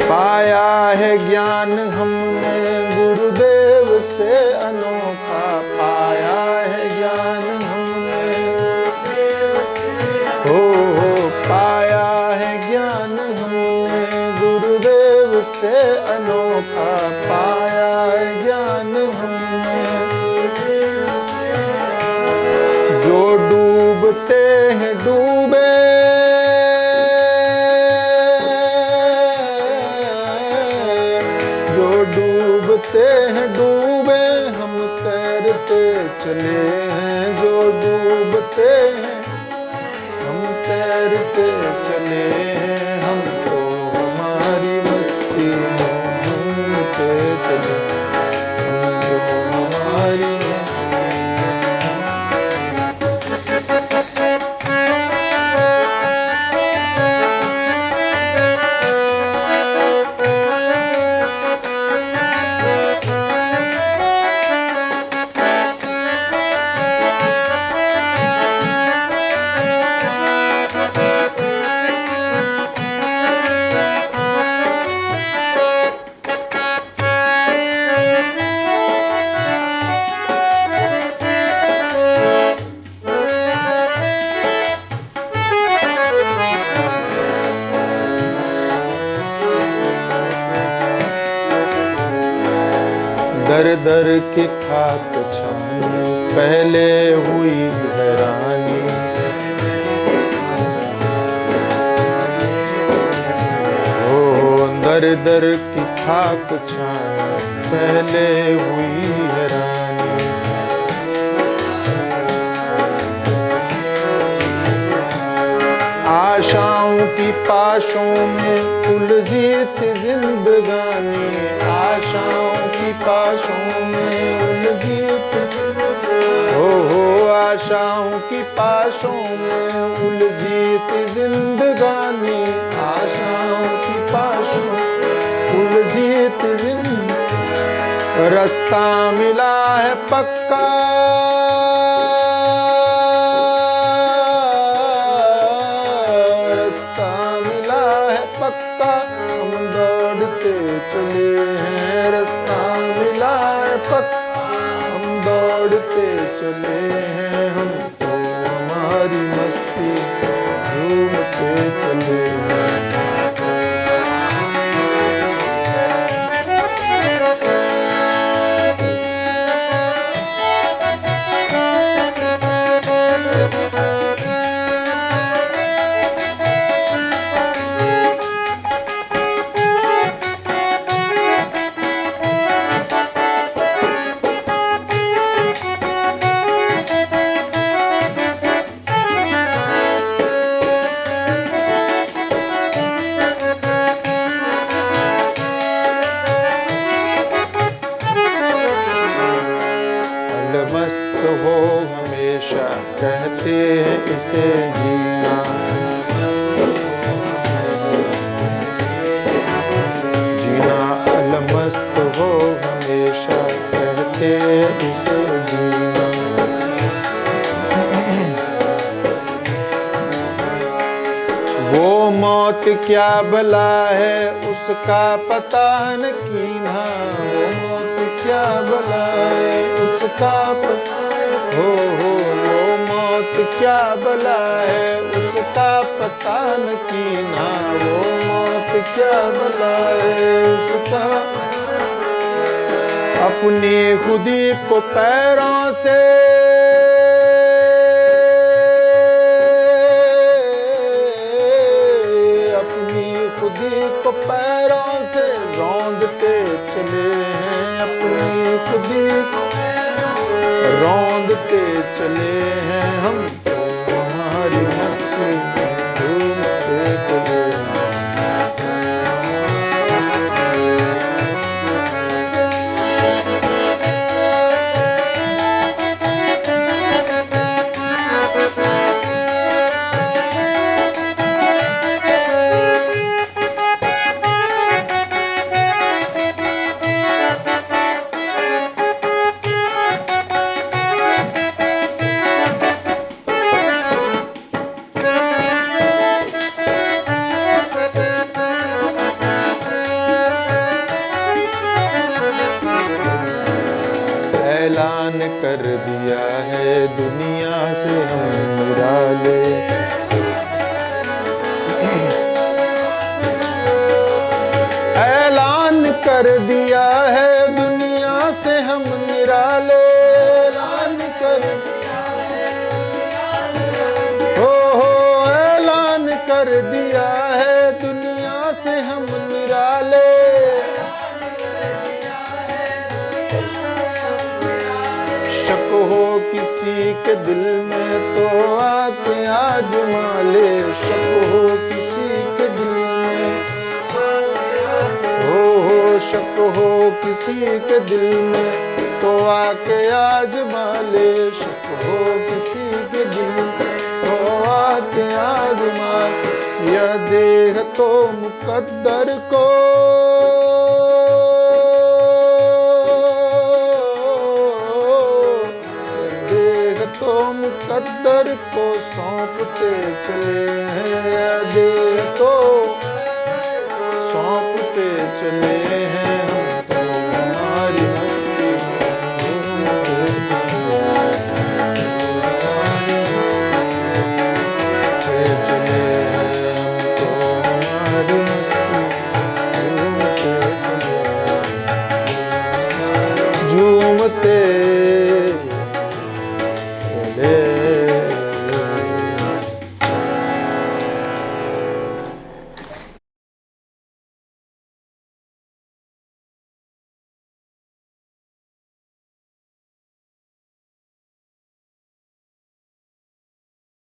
पाया है ज्ञान हमने गुरुदेव से अनोखा, पाया है ज्ञान हमने हो, पाया है ज्ञान हमने गुरुदेव से अनोखा, पाया है ज्ञान हमने। जो डूबते हैं डूबे, जो डूबते हैं डूबे, हम तैरते चले हैं। जो डूबते हैं हम तैरते चले हैं। हम तो हमारी मस्ती में झूमते चले, हम तो हमारी दर दर की खाक छानी, पहले हुई हैरानी। ओ दर दर की खाक छानी, पहले हुई हैरानी। आशाओं की पाशों में उलझी थी जिंदगानी, आशाओं की पाशों में उलझी थी, हो आशाओं की पाशों में उलझी थी जिंदगानी, आशाओं की पाशों उलझी थी जिंदगानी। रास्ता मिला है पक्का, हम दौड़ते चले हैं। रास्ता मिला है पक्का, हम दौड़ते चले हैं। हम तो हमारी मस्ती झूमते चले हैं। मस्त हो हमेशा कहते हैं इसे जीना, जीना अलमस्त हो हमेशा कहते हैं इसे जीना। वो मौत क्या बला है उसका पता न कीना, वो मौत क्या बला है उसका हो वो मौत क्या बला है उसका पता न कीना, वो मौत क्या बला है उसका। अपनी खुदी को पैरों से खुदी को पैरों से रौंदते चले हैं, अपनी खुदी को रौंदते चले हैं हम तो हमारी मस्ती झूमते चले हैं। ऐलान कर दिया है दुनिया से हम निराले, ऐलान कर दिया है दुनिया से हम निराले, ऐलान कर हो ऐलान कर दिया है दुनिया से हम निराले। शक हो किसी के दिल में तो आके आजमा ले, शक हो किसी के दिल में हो शक हो किसी के दिल में तो आके आजमा ले, शक हो किसी के दिल में तो आके आजमा। यह देह तो मुकद्दर को तो मुकद्दर को सौंपते चले हैं, देह तो सौंपते चले हैं हम।